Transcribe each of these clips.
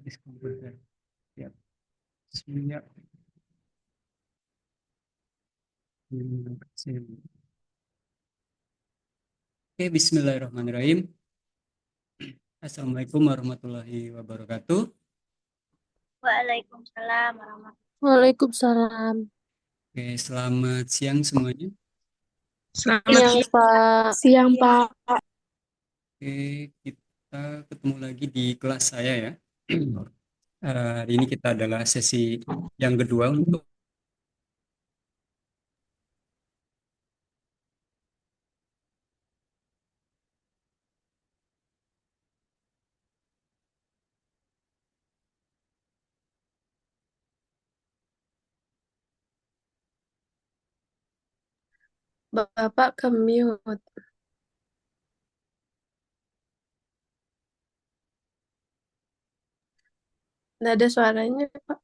This komputer. Ya. Bismillah. Oke, Bismillahirrahmanirrahim. Assalamualaikum warahmatullahi wabarakatuh. Waalaikumsalam warahmatullahi Waalaikumsalam. Oke, selamat siang semuanya. Selamat Siang, Pak. siang, Pak. Oke, kita ketemu lagi di kelas saya ya. Hari ini kita adalah sesi yang kedua untuk Bapak ke-mute. Nggak ada suaranya, Pak.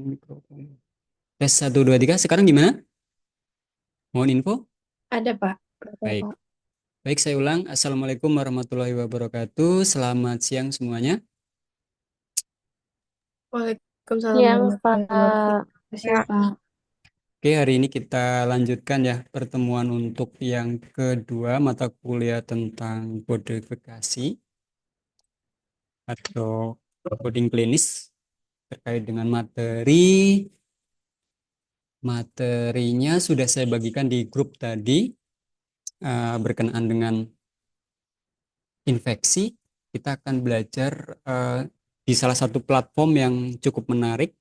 mikrofon. Tes 1, 2, 3. Sekarang gimana? Mohon info? Ada, Pak. Baik. Baik, saya ulang. Assalamualaikum warahmatullahi wabarakatuh. Selamat siang semuanya. Waalaikumsalam Siang, warahmatullahi Pak. wabarakatuh. Siang, Pak. Oke, hari ini kita lanjutkan ya pertemuan untuk yang kedua mata kuliah tentang kodifikasi atau coding klinis terkait dengan materinya sudah saya bagikan di grup tadi berkenaan dengan infeksi. Kita akan belajar di salah satu platform yang cukup menarik.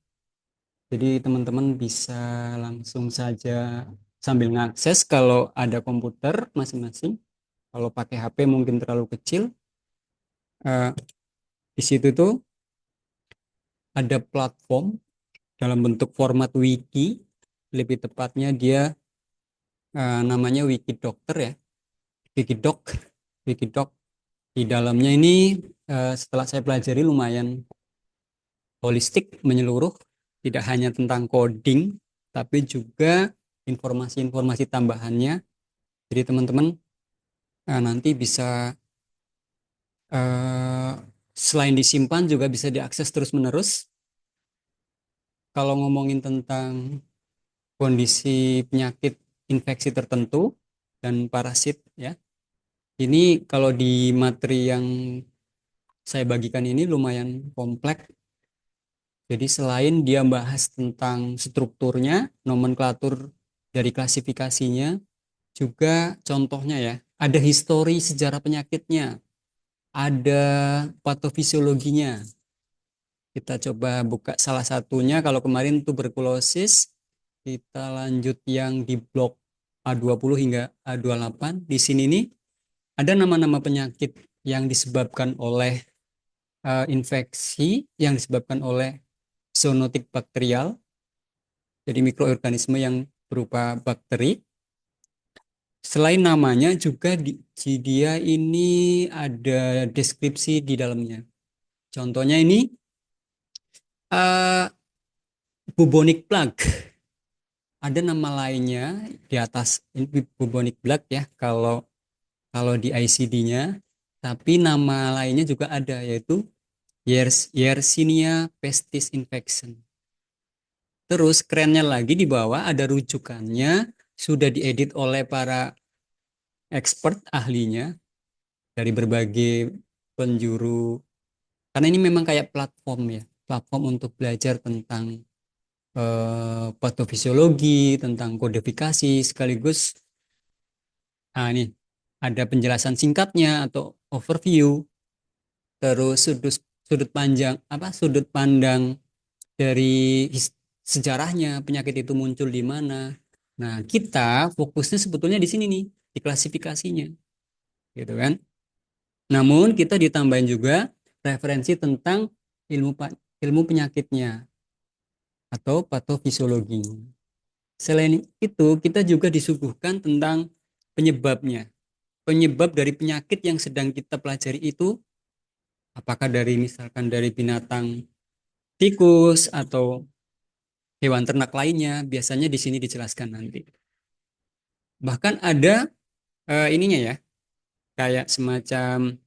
Jadi teman-teman bisa langsung saja sambil ngakses kalau ada komputer masing-masing. Kalau pakai HP mungkin terlalu kecil. Eh, di situ tuh ada platform dalam bentuk format wiki. Lebih tepatnya dia namanya Wikidoctor ya. Wikidoc. Wikidoc. Di dalamnya ini setelah saya pelajari lumayan holistik, menyeluruh. Tidak hanya tentang coding, tapi juga informasi-informasi tambahannya. Jadi teman-teman nanti bisa eh, selain disimpan juga bisa diakses terus-menerus. Kalau ngomongin tentang kondisi penyakit infeksi tertentu dan parasit ya. Ini kalau di materi yang saya bagikan ini lumayan kompleks. Jadi selain dia bahas tentang strukturnya, nomenklatur dari klasifikasinya, juga contohnya ya, ada histori sejarah penyakitnya, ada patofisiologinya. Kita coba buka salah satunya. Kalau kemarin tuberkulosis, kita lanjut yang di blok A20 hingga A28. Di sini nih ada nama-nama penyakit yang disebabkan oleh infeksi yang disebabkan oleh zoonotik bakterial, jadi mikroorganisme yang berupa bakteri. Selain namanya juga dia ini ada deskripsi di dalamnya. Contohnya ini uh, bubonic plague. Ada nama lainnya di atas ini bubonic plague ya kalau kalau di ICD-nya, tapi nama lainnya juga ada yaitu Yersinia pestis infection. Terus kerennya lagi di bawah ada rujukannya, sudah diedit oleh para expert ahlinya dari berbagai penjuru. Karena ini memang kayak platform ya, platform untuk belajar tentang patofisiologi, tentang kodifikasi, sekaligus ini ada penjelasan singkatnya atau overview, terus sudut panjang sudut pandang dari sejarahnya penyakit itu muncul di mana. Nah, kita fokusnya sebetulnya di sini nih, di klasifikasinya, gitu kan. Namun kita ditambahin juga referensi tentang ilmu ilmu penyakitnya atau patofisiologi. Selain itu, kita juga disuguhkan tentang penyebabnya. Penyebab dari penyakit yang sedang kita pelajari itu apakah dari misalkan dari binatang tikus atau hewan ternak lainnya, biasanya di sini dijelaskan nanti. Bahkan ada ininya ya, kayak semacam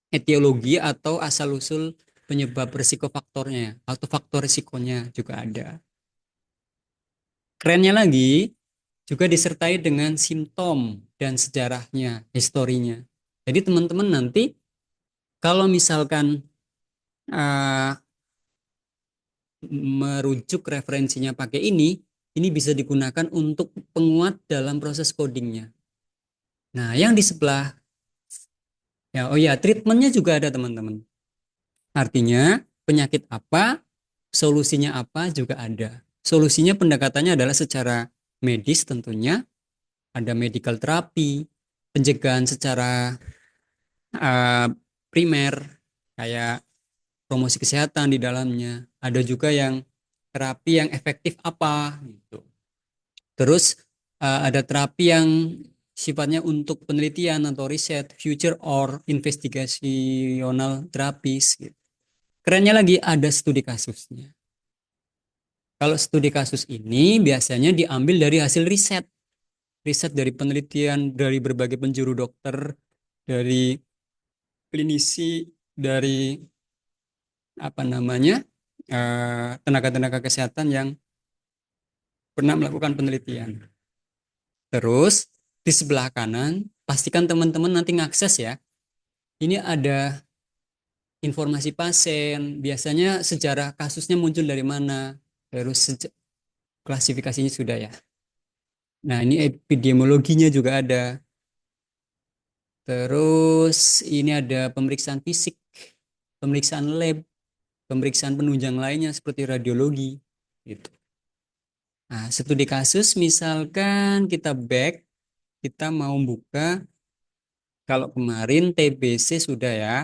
etiologi atau asal-usul penyebab risikofaktornya atau faktor risikonya juga ada. Kerennya lagi, juga disertai dengan simptom dan sejarahnya, historinya. Jadi teman-teman nanti kalau misalkan uh, merujuk referensinya pakai ini bisa digunakan untuk penguat dalam proses codingnya. Nah, yang di sebelah, ya, oh ya, treatmentnya juga ada teman-teman. Artinya penyakit apa, solusinya apa juga ada. Solusinya pendekatannya adalah secara medis tentunya, ada medical terapi, pencegahan secara uh, primer, kayak promosi kesehatan di dalamnya. Ada juga yang terapi yang efektif apa gitu. Terus ada terapi yang sifatnya untuk penelitian atau riset, future or investigational therapies gitu. Kerennya lagi ada studi kasusnya. Kalau studi kasus ini biasanya diambil dari hasil riset, riset dari penelitian dari berbagai penjuru dokter, dari klinisi, dari apa namanya tenaga-tenaga kesehatan yang pernah melakukan penelitian. Terus di sebelah kanan pastikan teman-teman nanti ngakses ya. Ini ada informasi pasien, biasanya sejarah kasusnya muncul dari mana, terus klasifikasinya sudah ya. Nah, ini epidemiologinya juga ada. Terus ini ada pemeriksaan fisik, pemeriksaan lab, pemeriksaan penunjang lainnya seperti radiologi gitu. Nah, studi kasus misalkan kita mau buka, kalau kemarin TBC sudah ya,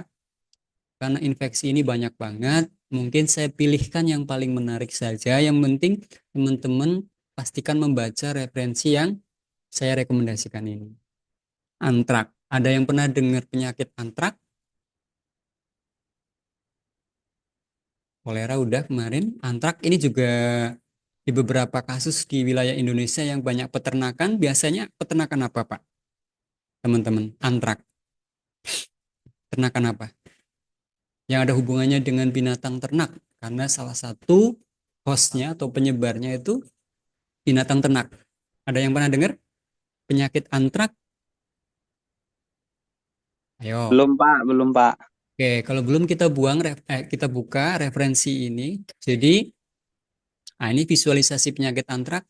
karena infeksi ini banyak banget, mungkin saya pilihkan yang paling menarik saja. Yang penting teman-teman pastikan membaca referensi yang saya rekomendasikan ini. Antrak. Ada yang pernah dengar penyakit antrak? Kolera udah kemarin. Antrak ini juga di beberapa kasus di wilayah Indonesia yang banyak peternakan. Biasanya peternakan apa, Pak? Teman-teman, antrak. Ternakan apa? Yang ada hubungannya dengan binatang ternak. Karena salah satu hostnya atau penyebarnya itu binatang ternak. Ada yang pernah dengar penyakit antrak? Ayo. Belum Pak, belum Pak. Oke, kalau belum kita buka referensi ini. Jadi, ini visualisasi penyakit antrak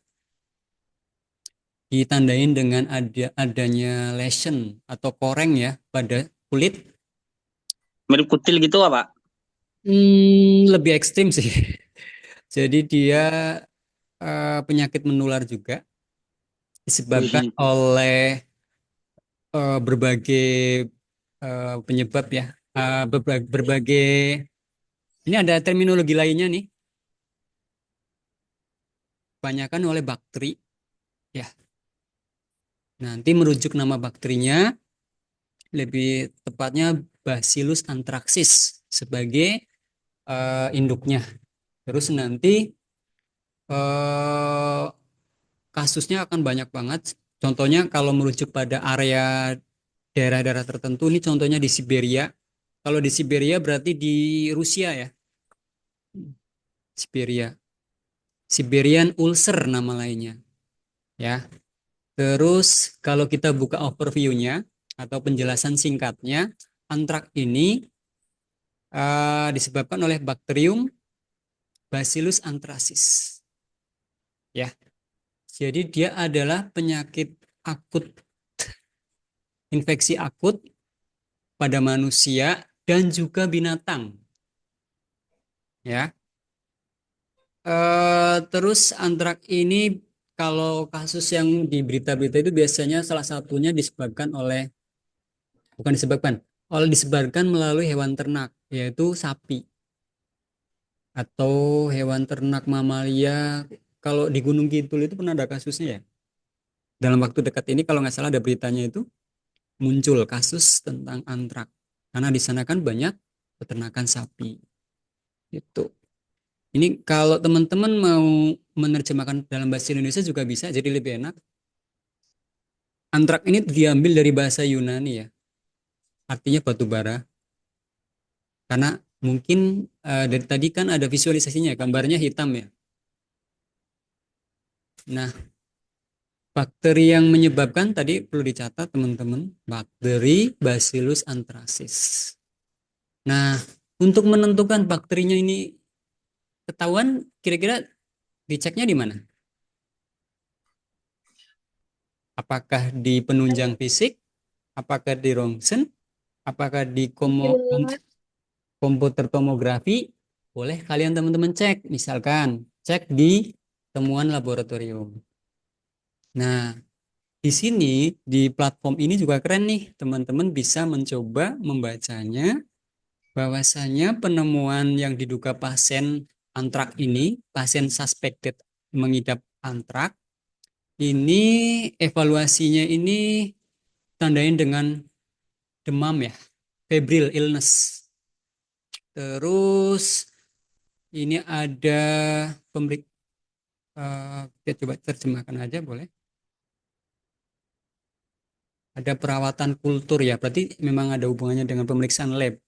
ditandain dengan adanya lesion atau koreng ya pada kulit. Mirip kutil gitu Pak? Lebih ekstrim sih. Jadi dia penyakit menular juga disebabkan Widih. oleh berbagai penyebab ya. Berbagai ini ada terminologi lainnya nih. Kebanyakan oleh bakteri ya. Nanti merujuk nama bakterinya lebih tepatnya Bacillus anthracis sebagai induknya. Terus nanti eh, kasusnya akan banyak banget. Contohnya kalau merujuk pada area daerah-daerah tertentu, ini contohnya di Siberia. Kalau di Siberia berarti di Rusia ya. Siberia. Siberian ulcer nama lainnya. Ya. Terus kalau kita buka overview-nya atau penjelasan singkatnya, antrak ini disebabkan oleh bakterium Bacillus anthracis. Ya. Jadi dia adalah penyakit akut, infeksi akut pada manusia dan juga binatang. Ya. Terus antrak ini kalau kasus yang di berita-berita itu biasanya salah satunya disebabkan melalui hewan ternak, yaitu sapi atau hewan ternak mamalia. Kalau di Gunung Kidul itu pernah ada kasusnya ya. Dalam waktu dekat ini kalau nggak salah ada beritanya itu muncul kasus tentang antrak. Karena di sana kan banyak peternakan sapi. Itu. Ini kalau teman-teman mau menerjemahkan dalam bahasa Indonesia juga bisa, jadi lebih enak. Antrak ini diambil dari bahasa Yunani ya, artinya batu bara. Karena mungkin dari tadi kan ada visualisasinya, gambarnya hitam ya. Nah, bakteri yang menyebabkan tadi perlu dicatat teman-teman, bakteri Bacillus anthracis. Nah, untuk menentukan bakterinya ini ketahuan, kira-kira diceknya di mana? Apakah di penunjang fisik? Apakah di rongsen? Apakah di komputer tomografi? Boleh kalian teman-teman cek. Misalkan cek di temuan laboratorium. Nah, di sini di platform ini juga keren nih. Teman-teman bisa mencoba membacanya bahwasanya penemuan yang diduga pasien antrak ini, pasien suspected mengidap antrak, ini evaluasinya ini tandain dengan demam ya, febrile illness. Terus ini ada pemberi, kita coba terjemahkan aja boleh. Ada perawatan kultur ya, berarti memang ada hubungannya dengan pemeriksaan lab.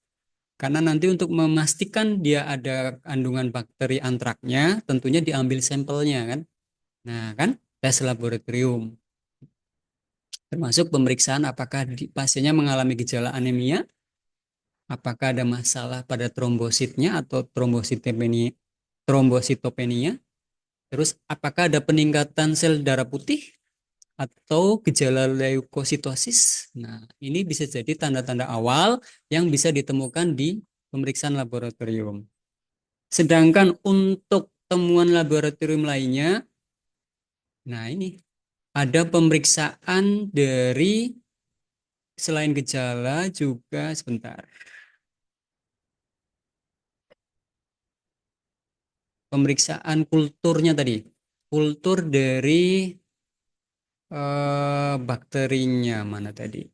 Karena nanti untuk memastikan dia ada kandungan bakteri antraknya, tentunya diambil sampelnya kan. Nah kan, tes laboratorium. Termasuk pemeriksaan apakah pasiennya mengalami gejala anemia, apakah ada masalah pada trombositnya atau trombositopenia, terus apakah ada peningkatan sel darah putih atau gejala leukositosis. Nah, ini bisa jadi tanda-tanda awal yang bisa ditemukan di pemeriksaan laboratorium. Sedangkan untuk temuan laboratorium lainnya, nah ini ada pemeriksaan dari selain gejala juga sebentar. Pemeriksaan kulturnya tadi. Kultur dari bakterinya mana tadi?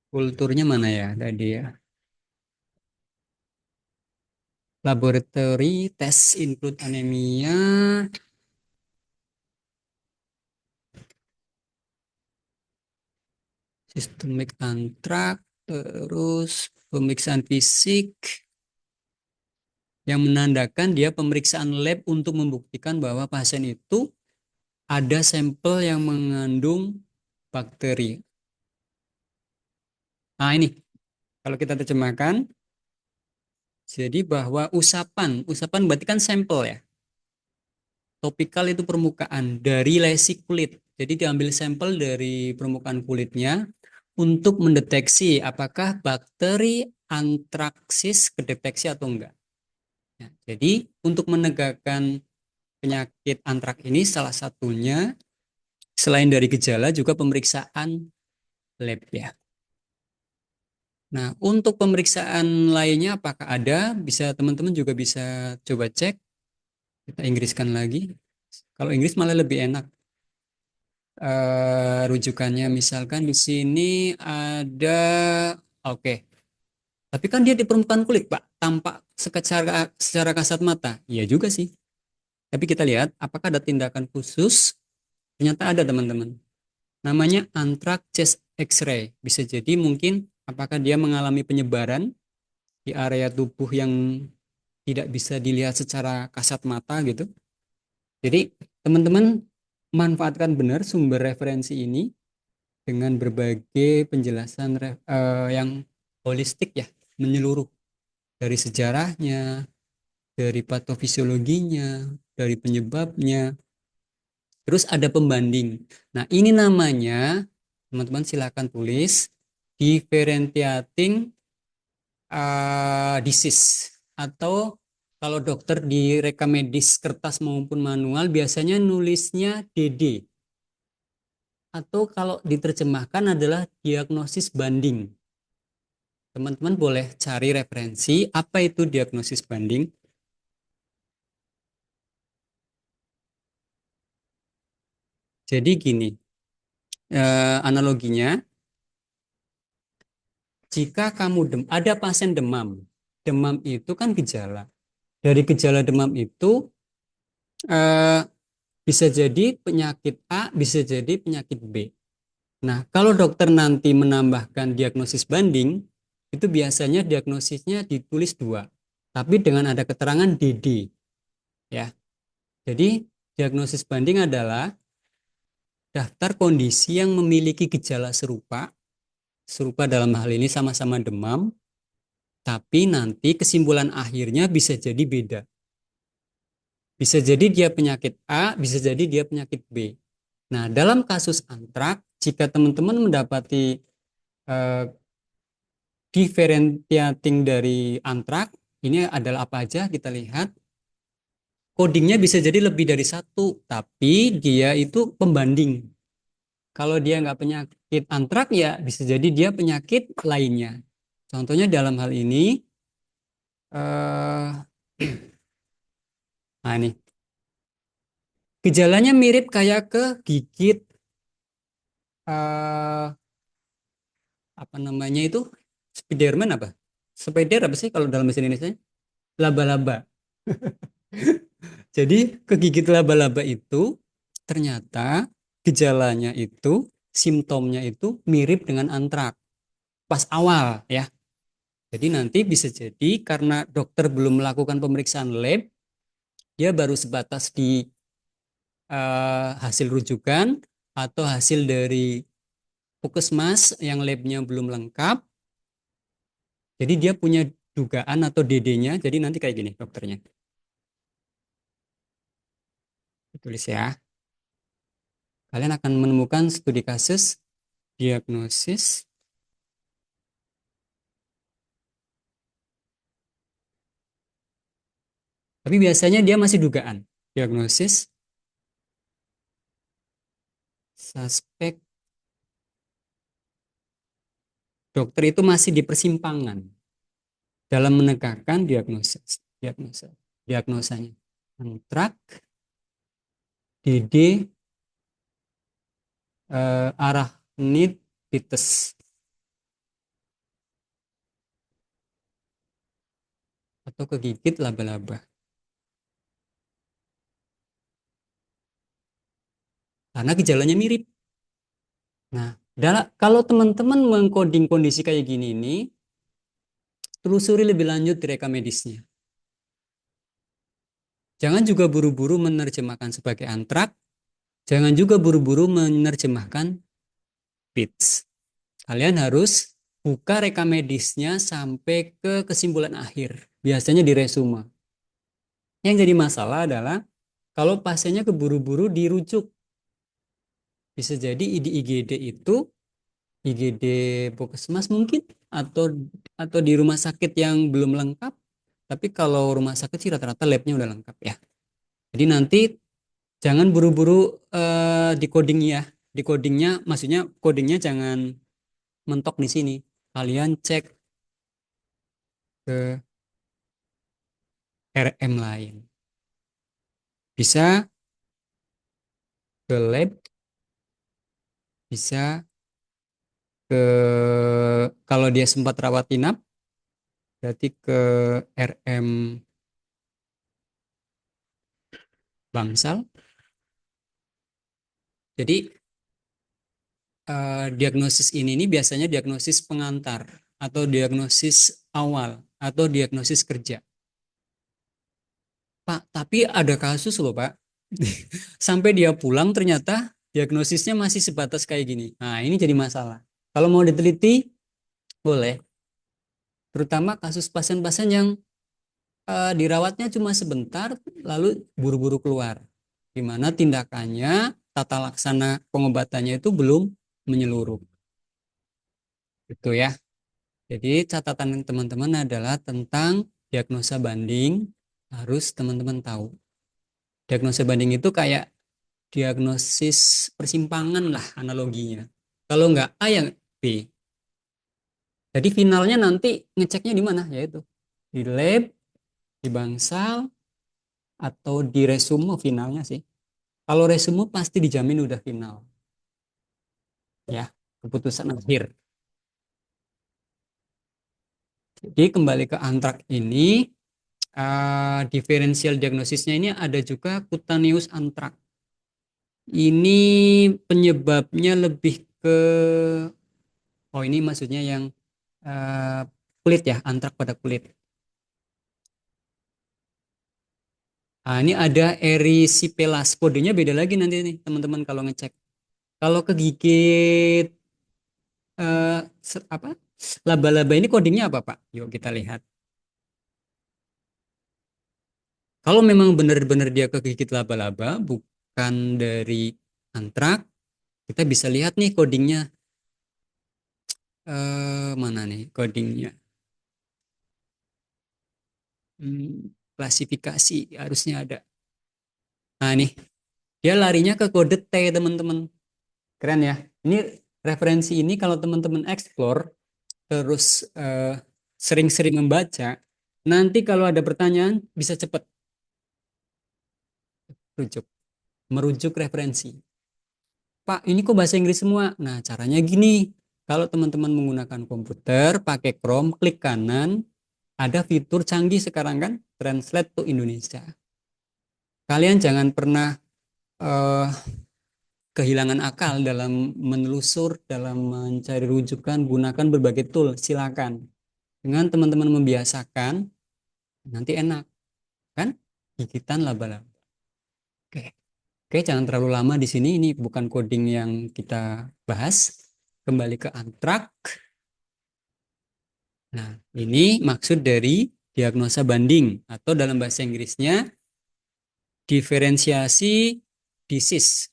Kulturnya mana ya tadi ya? Laboratory test include anemia, sistemik antrak, terus pemeriksaan fisik yang menandakan dia pemeriksaan lab untuk membuktikan bahwa pasien itu ada sampel yang mengandung bakteri. Nah ini, kalau kita terjemahkan, jadi bahwa usapan berarti kan sampel ya. Topikal itu permukaan dari lesi kulit. Jadi diambil sampel dari permukaan kulitnya untuk mendeteksi apakah bakteri antraksis kedeteksi atau enggak. Ya, jadi untuk menegakkan penyakit antrak ini salah satunya selain dari gejala juga pemeriksaan lab ya. Nah, untuk pemeriksaan lainnya apakah ada? Bisa teman-teman juga bisa coba cek. Kita Inggriskan lagi. Kalau Inggris malah lebih enak. Rujukannya misalkan di sini ada, oke. Tapi kan dia di permukaan kulit, Pak. Tampak secara kasat mata. Iya juga sih. Tapi kita lihat apakah ada tindakan khusus. Ternyata ada teman-teman. Namanya anthrax chest X-ray. Bisa jadi mungkin apakah dia mengalami penyebaran di area tubuh yang tidak bisa dilihat secara kasat mata gitu. Jadi teman-teman manfaatkan benar sumber referensi ini dengan berbagai penjelasan yang holistik ya, menyeluruh dari sejarahnya, dari patofisiologinya, dari penyebabnya. Terus ada pembanding. Nah, ini namanya teman-teman silakan tulis differentiating disease atau kalau dokter di rekam medis kertas maupun manual biasanya nulisnya DD atau kalau diterjemahkan adalah diagnosis banding. Teman-teman boleh cari referensi apa itu diagnosis banding. Jadi gini, analoginya, jika ada pasien demam, demam itu kan gejala. Dari gejala demam itu eh, bisa jadi penyakit A, bisa jadi penyakit B. Nah, kalau dokter nanti menambahkan diagnosis banding, itu biasanya diagnosisnya ditulis 2, tapi dengan ada keterangan DD. Ya, jadi diagnosis banding adalah daftar kondisi yang memiliki gejala serupa, serupa dalam hal ini sama-sama demam, tapi nanti kesimpulan akhirnya bisa jadi beda. Bisa jadi dia penyakit A, bisa jadi dia penyakit B. Nah, dalam kasus antrak, jika teman-teman mendapati eh, differentiating dari antrak, ini adalah apa aja kita lihat. Codingnya bisa jadi lebih dari 1, tapi dia itu pembanding. Kalau dia nggak penyakit antrak, ya bisa jadi dia penyakit lainnya. Contohnya dalam hal ini, eh, nah ini, gejalanya mirip kayak kegigit, eh, apa namanya itu, Spiderman apa? Spider apa sih kalau dalam bahasa Indonesia? Laba-laba. Jadi kegigit laba-laba itu ternyata gejalanya itu, simptomnya itu mirip dengan antrak pas awal ya. Jadi nanti bisa jadi karena dokter belum melakukan pemeriksaan lab, dia baru sebatas di hasil rujukan atau hasil dari puskesmas yang labnya belum lengkap. Jadi dia punya dugaan atau DD-nya. Jadi nanti kayak gini dokternya. Tulis ya. Kalian akan menemukan studi kasus, diagnosis, tapi biasanya dia masih dugaan. Diagnosis, suspek, dokter itu masih di persimpangan dalam menegakkan diagnosanya. Antrak, DD, arachniditis atau kegigit laba-laba. Karena gejalanya mirip. Nah, kalau teman-teman mengkoding kondisi kayak gini ini, telusuri lebih lanjut di rekam medisnya. Jangan juga buru-buru menerjemahkan sebagai antrak, jangan juga buru-buru menerjemahkan PITS. Kalian harus buka rekam medisnya sampai ke kesimpulan akhir. Biasanya di resume. Yang jadi masalah adalah kalau pasiennya keburu-buru dirujuk. Bisa jadi di IGD itu, IGD puskesmas mungkin, atau di rumah sakit yang belum lengkap. Tapi kalau rumah sakit sih rata-rata labnya udah lengkap ya. Jadi nanti jangan buru-buru di coding ya. Di codingnya, maksudnya codingnya jangan mentok di sini. Kalian cek ke RM lain. Bisa ke lab, bisa ke, kalau dia sempat rawat inap, berarti ke RM Bangsal. Jadi diagnosis ini biasanya diagnosis pengantar atau diagnosis awal atau diagnosis kerja. Pak, tapi ada kasus loh Pak, sampai dia pulang ternyata diagnosisnya masih sebatas kayak gini. Nah ini jadi masalah. Kalau mau diteliti boleh, terutama kasus pasien-pasien yang dirawatnya cuma sebentar lalu buru-buru keluar, di mana tindakannya, tata laksana pengobatannya itu belum menyeluruh. Itu ya. Jadi catatan teman-teman adalah tentang diagnosa banding, harus teman-teman tahu. Diagnosa banding itu kayak diagnosis persimpangan lah analoginya. Kalau nggak A yang B. Jadi finalnya nanti ngeceknya di mana? Yaitu di lab, di bangsal, atau di resume finalnya sih. Kalau resume pasti dijamin udah final. Ya, keputusan akhir. Jadi kembali ke antrak ini, diferensial diagnosisnya ini ada juga cutaneous antrak. Ini penyebabnya lebih ke, oh ini maksudnya yang eh, kulit ya, antrak pada kulit. Nah, ini ada erysipelas, kodenya beda lagi nanti nih teman-teman kalau ngecek. Kalau kegigit apa laba-laba ini kodenya apa Pak? Yuk kita lihat. Kalau memang benar-benar dia kegigit laba-laba, bukan dari antrak, kita bisa lihat nih codingnya. Mana nih codingnya? Klasifikasi harusnya ada. Nah nih, dia larinya ke kode T teman-teman. Keren ya. Ini referensi ini kalau teman-teman explore terus sering-sering membaca, nanti kalau ada pertanyaan bisa cepat rujuk, merujuk referensi. Pak, ini kok bahasa Inggris semua? Nah, caranya gini. Kalau teman-teman menggunakan komputer, pakai Chrome, klik kanan, ada fitur canggih sekarang kan, Translate to Indonesia. Kalian jangan pernah eh, kehilangan akal dalam menelusur, dalam mencari rujukan, gunakan berbagai tool, silakan. Dengan teman-teman membiasakan, nanti enak, kan? Gigitan laba-laba. Oke. Oke, jangan terlalu lama di sini. Ini bukan coding yang kita bahas. Kembali ke antrak. Nah, ini maksud dari diagnosa banding atau dalam bahasa Inggrisnya diferensiasi disease.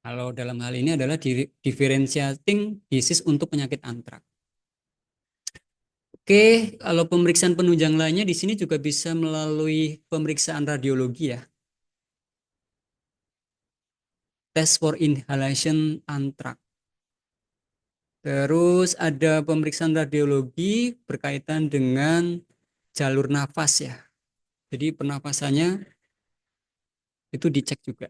Kalau dalam hal ini adalah differentiating disease untuk penyakit antrak. Oke, kalau pemeriksaan penunjang lainnya di sini juga bisa melalui pemeriksaan radiologi ya. Test for inhalation antrak. Terus ada pemeriksaan radiologi berkaitan dengan jalur nafas ya. Jadi pernafasannya itu dicek juga.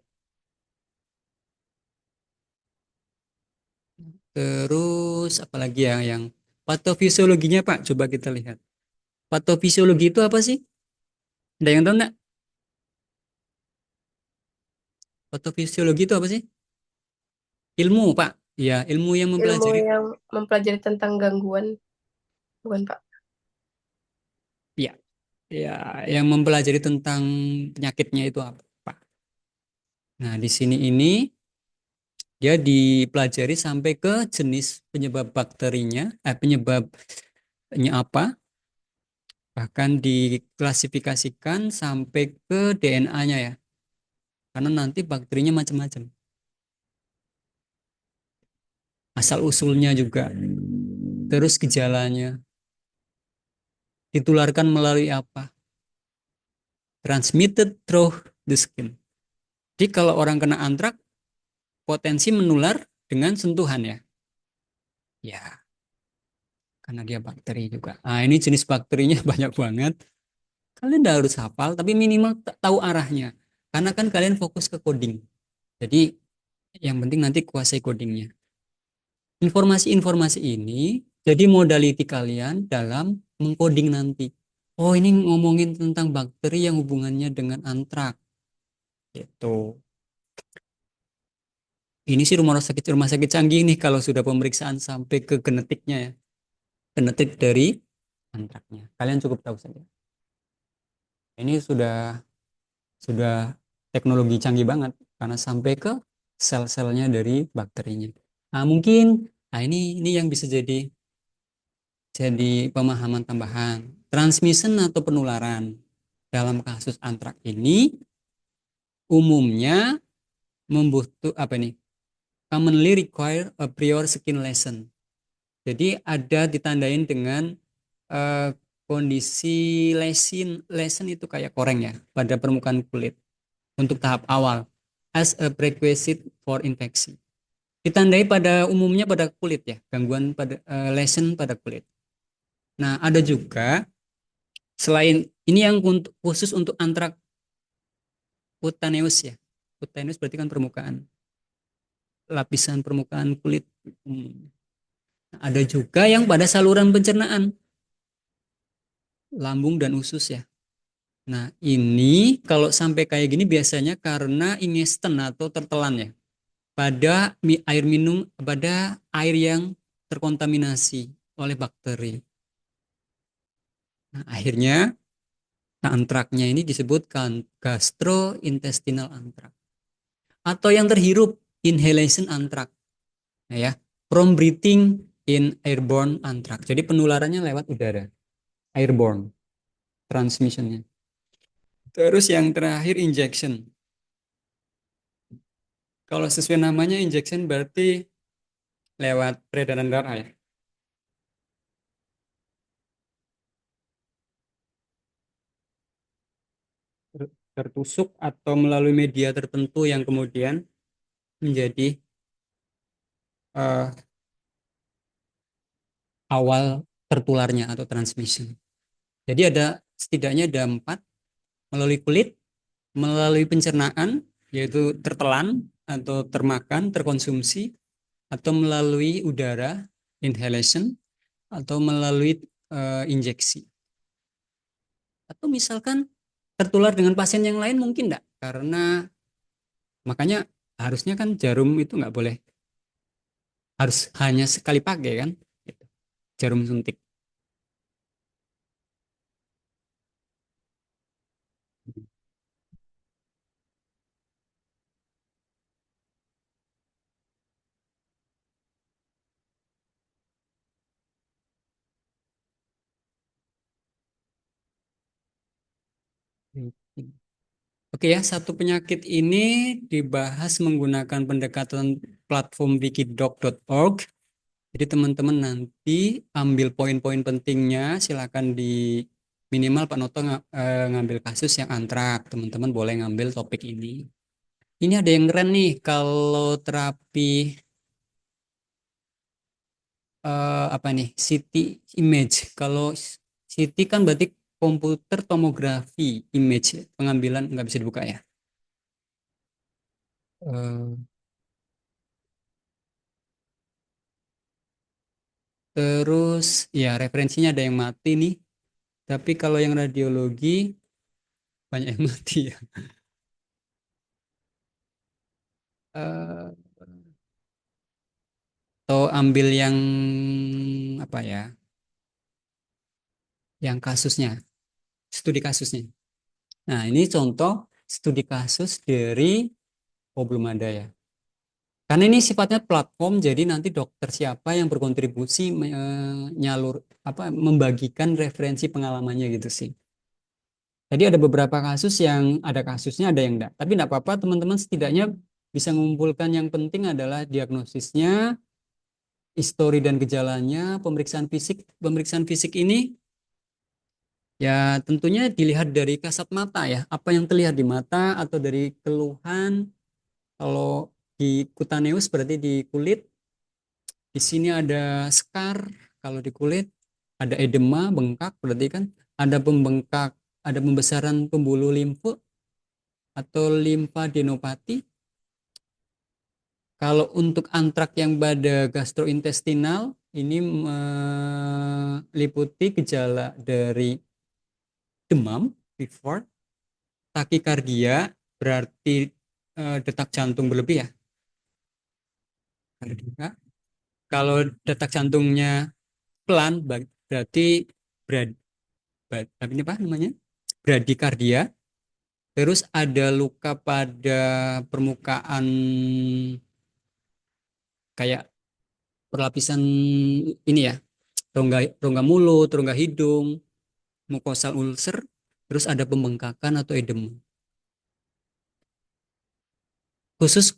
Terus apalagi ya yang patofisiologinya Pak, coba kita lihat. Patofisiologi itu apa sih? Ada yang tahu nggak? Patofisiologi itu apa sih? Ilmu Pak. Ya, ilmu yang Ilmu mempelajari. yang mempelajari tentang gangguan, bukan Pak? Ya, ya, yang mempelajari tentang penyakitnya itu apa Pak? Nah, di sini ini dia dipelajari sampai ke jenis penyebab bakterinya, penyebabnya apa, bahkan diklasifikasikan sampai ke DNA-nya ya, karena nanti bakterinya macam-macam, asal usulnya juga, terus gejalanya, ditularkan melalui apa, transmitted through the skin. Jadi kalau orang kena antrak, potensi menular dengan sentuhan ya, ya, karena dia bakteri juga. Nah ini jenis bakterinya banyak banget. Kalian udah harus hafal, tapi minimal tahu arahnya. Karena kan kalian fokus ke coding. Jadi yang penting nanti kuasai codingnya. Informasi-informasi ini jadi modality kalian dalam mengcoding nanti. Oh ini ngomongin tentang bakteri yang hubungannya dengan antrak. Gitu. Ini sih rumah sakit canggih nih kalau sudah pemeriksaan sampai ke genetiknya ya. Genetik dari antraknya. Kalian cukup tahu saja. Ini sudah teknologi canggih banget karena sampai ke sel-selnya dari bakterinya. Nah, mungkin ini yang bisa jadi pemahaman tambahan. Transmission atau penularan dalam kasus antrak ini umumnya membutuhkan apa nih? Commonly require a prior skin lesion. Jadi ada ditandain dengan eh, kondisi lesion itu kayak koreng ya pada permukaan kulit untuk tahap awal as a prerequisite for infection. Ditandai pada umumnya pada kulit ya, gangguan pada lesion pada kulit. Nah, ada juga selain ini yang khusus untuk antrak cutaneous ya. Cutaneous berarti kan permukaan, lapisan permukaan kulit. Ada juga yang pada saluran pencernaan, lambung dan usus ya. Nah, ini kalau sampai kayak gini biasanya karena ingestion atau tertelan ya. Pada air minum, pada air yang terkontaminasi oleh bakteri. Nah, akhirnya antraknya ini disebutkan gastrointestinal anthrax. Atau yang terhirup, inhalation anthrax. Nah, ya, from breathing in airborne anthrax. Jadi penularannya lewat udara, airborne transmissionnya. Terus yang terakhir injection. Kalau sesuai namanya injection berarti lewat peredaran darah ya. Tertusuk atau melalui media tertentu yang kemudian menjadi uh, awal tertularnya atau transmission. Jadi setidaknya ada 4, melalui kulit, melalui pencernaan, yaitu tertelan atau termakan, terkonsumsi, atau melalui udara, inhalation, atau melalui injeksi. Atau misalkan tertular dengan pasien yang lain mungkin enggak, karena makanya harusnya kan jarum itu nggak boleh, harus hanya sekali pakai kan, jarum suntik. Oke ya, satu penyakit ini dibahas menggunakan pendekatan platform wikidoc.org. Jadi teman-teman nanti ambil poin-poin pentingnya, silakan di minimal Pak Noto ngambil kasus yang antrak, teman-teman boleh ngambil topik ini. Ini ada yang keren nih, kalau terapi apa nih, CT image. Kalau CT kan berarti komputer tomografi image, pengambilan nggak bisa dibuka ya. Eh, Terus ya referensinya ada yang mati nih. Tapi kalau yang radiologi banyak yang mati ya. Eh, atau ambil yang apa ya? Yang kasusnya, studi kasusnya. Nah, ini contoh studi kasus dari, oh belum ada ya. Karena ini sifatnya platform, jadi nanti dokter siapa yang berkontribusi nyalur apa membagikan referensi pengalamannya gitu sih. Jadi ada beberapa kasus yang ada kasusnya, ada yang enggak. Tapi enggak apa-apa, teman-teman setidaknya bisa mengumpulkan yang penting adalah diagnosisnya, histori dan gejalanya, pemeriksaan fisik. Pemeriksaan fisik ini ya tentunya dilihat dari kasat mata ya, apa yang terlihat di mata atau dari keluhan. Kalau di kutaneus berarti di kulit. Di sini ada scar, kalau di kulit ada edema, bengkak, berarti kan ada pembengkak, ada pembesaran pembuluh limfu atau limfadenopati. Kalau untuk antrak yang pada gastrointestinal ini meliputi gejala dari demam, fever, takikardia, berarti detak jantung berlebih ya. Kalau detak jantungnya pelan berarti berad, ini apa namanya? Bradikardia. Terus ada luka pada permukaan kayak perlapisan ini ya, rongga rongga mulut, rongga hidung, mucosal ulcer, terus ada pembengkakan atau edema. Khusus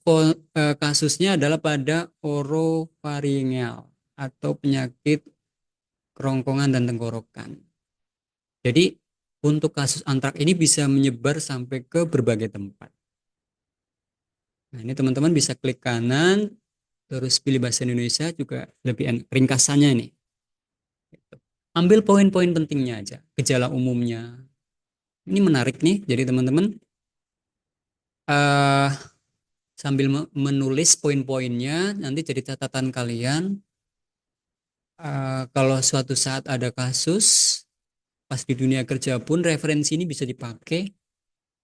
kasusnya adalah pada orofaringeal atau penyakit kerongkongan dan tenggorokan. Jadi untuk kasus antrak ini bisa menyebar sampai ke berbagai tempat. Nah, ini teman-teman bisa klik kanan, terus pilih bahasa Indonesia juga lebih ringkasannya ini. Ambil poin-poin pentingnya aja, gejala umumnya. Ini menarik nih, jadi teman-teman sambil menulis poin-poinnya, nanti jadi catatan kalian. Kalau suatu saat ada kasus, pas di dunia kerja pun referensi ini bisa dipakai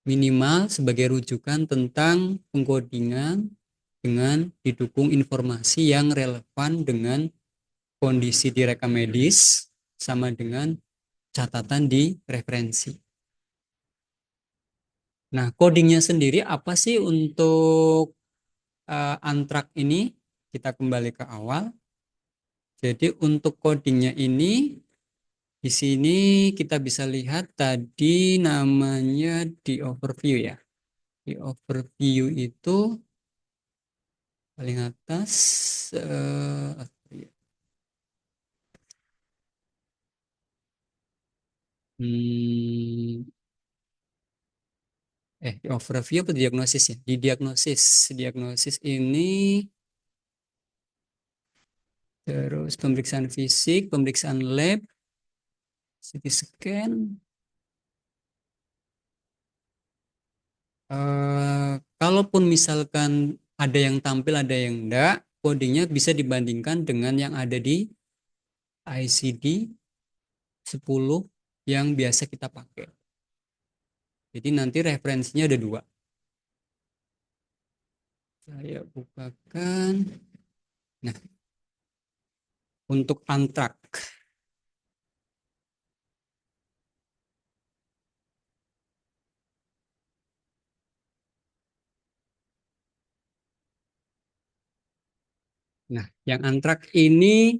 minimal sebagai rujukan tentang pengkodingan dengan didukung informasi yang relevan dengan kondisi di rekam medis sama dengan catatan di referensi. Nah, codingnya sendiri apa sih untuk antrak ini? Kita kembali ke awal. Jadi untuk codingnya ini di sini kita bisa lihat tadi namanya di overview ya. Di overview itu paling atas hmm, di overview apa diagnosis ya? Di diagnosis ini terus pemeriksaan fisik, pemeriksaan lab, CT scan. Kalaupun misalkan ada yang tampil, ada yang enggak, codingnya bisa dibandingkan dengan yang ada di ICD 10 yang biasa kita pakai. Jadi nanti referensinya ada 2. Saya bukakan. Nah, untuk antrak. Nah, yang antrak ini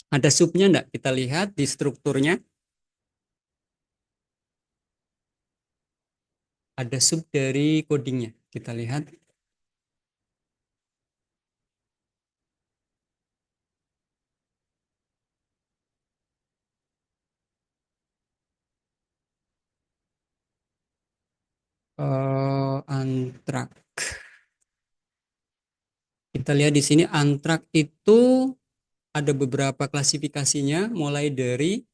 ada subnya enggak? Kita lihat di strukturnya. Ada sub dari codingnya. Kita lihat. Antrak. Kita lihat di sini antrak itu ada beberapa klasifikasinya, mulai dari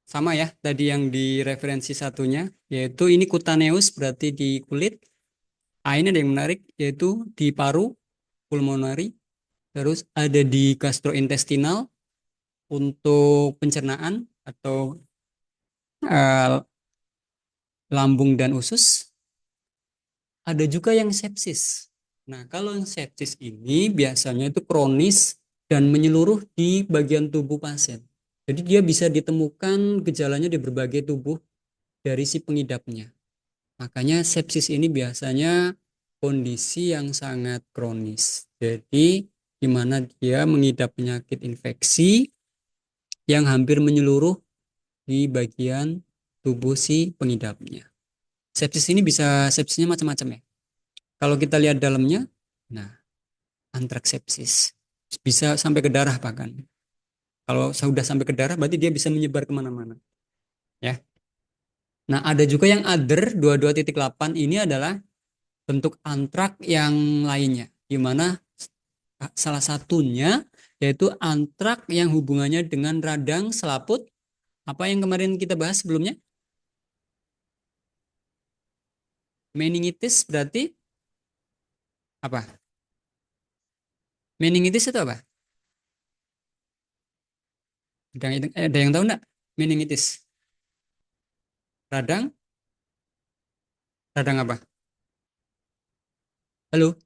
sama ya tadi yang di referensi satunya, yaitu ini cutaneous berarti di kulit. Ini ada yang menarik yaitu di paru, pulmonari. Terus ada di gastrointestinal untuk pencernaan atau uh, lambung dan usus. Ada juga yang sepsis. Nah, kalau yang sepsis ini biasanya itu kronis dan menyeluruh di bagian tubuh pasien. Jadi dia bisa ditemukan gejalanya di berbagai tubuh dari si pengidapnya. Makanya sepsis ini biasanya kondisi yang sangat kronis. Jadi di mana dia mengidap penyakit infeksi yang hampir menyeluruh di bagian tubuh si pengidapnya. Sepsis ini bisa sepsisnya macam-macam ya. Kalau kita lihat dalamnya, nah antraks sepsis bisa sampai ke darah bahkan. Kalau sudah sampai ke darah, berarti dia bisa menyebar kemana-mana. Ya. Nah, ada juga yang other 22.8 ini adalah bentuk antrak yang lainnya, di mana salah satunya yaitu antrak yang hubungannya dengan radang selaput. Apa yang kemarin kita bahas sebelumnya? Meningitis berarti apa? Meningitis itu apa? Ada yang tahu enggak? Meningitis. Radang? Radang apa? Halo?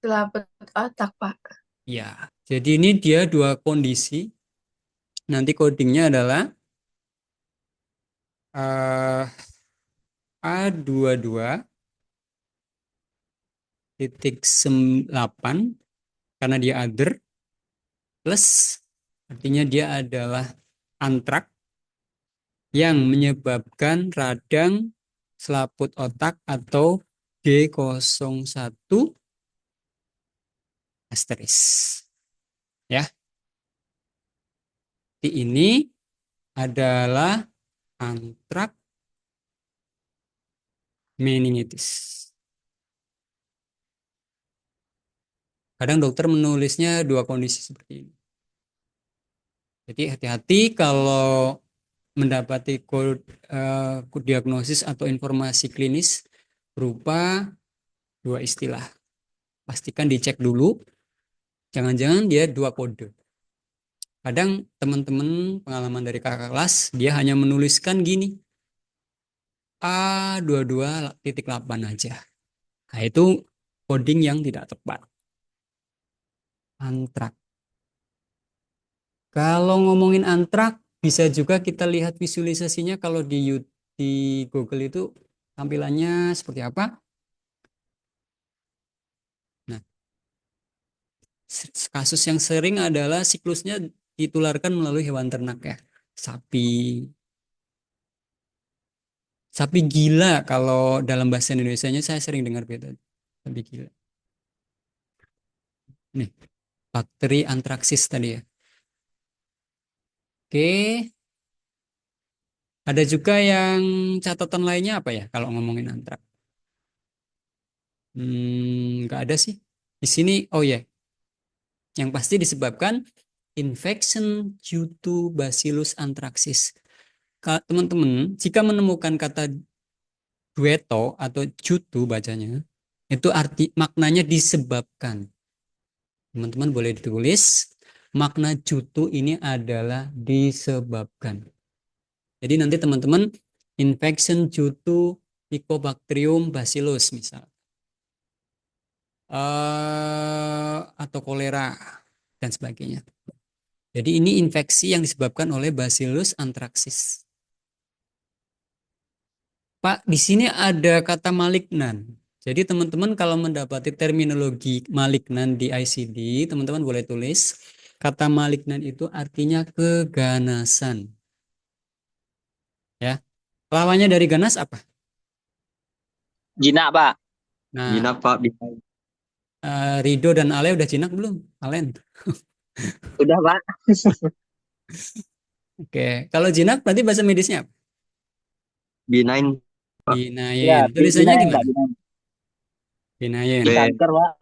Selaput otak, Pak. Ya, jadi ini dia dua kondisi. Nanti codingnya adalah A22.8 karena dia other, plus artinya dia adalah antrak yang menyebabkan radang selaput otak atau G01 asteris. Ya, ini adalah antrak meningitis. Kadang dokter menulisnya dua kondisi seperti ini. Jadi hati-hati kalau mendapati diagnosis atau informasi klinis berupa dua istilah. Pastikan dicek dulu, jangan-jangan dia dua kode. Kadang teman-teman pengalaman dari kakak kelas, dia hanya menuliskan gini, A22.8 aja. Nah, itu coding yang tidak tepat. Antrak. Kalau ngomongin antrak, bisa juga kita lihat visualisasinya kalau di Google itu tampilannya seperti apa. Nah, kasus yang sering adalah siklusnya ditularkan melalui hewan ternak ya. Sapi. Sapi gila kalau dalam bahasa Indonesianya saya sering dengar beda. Sapi gila. Nih, bakteri antraksis tadi ya. Oke, ada juga yang catatan lainnya apa ya kalau ngomongin antrak? Nggak ada sih. Di sini, oh ya, yang pasti disebabkan infection due to Bacillus anthracis. Teman-teman, jika menemukan kata dueto atau jutu bacanya, itu arti maknanya disebabkan. Teman-teman boleh ditulis, makna jutu ini adalah disebabkan. Jadi nanti teman-teman infection due to Mycobacterium bacillus misal. Atau kolera dan sebagainya. Jadi ini infeksi yang disebabkan oleh Bacillus anthracis. Pak, di sini ada kata malignan. Jadi teman-teman kalau mendapati terminologi malignan di ICD, teman-teman boleh tulis kata malignan itu artinya keganasan. Ya. Lawannya dari ganas apa? Jinak, Pak. Nah, Jinak Pak, bisa. Rido dan Ale udah jinak belum? Alen. Udah, Pak. Oke, kalau jinak berarti bahasa medisnya apa? Benign Pak. Ya, Binayen. Tulisannya Jinak, gimana? Pak. Jinak. Binayen. B Kanker, Pak.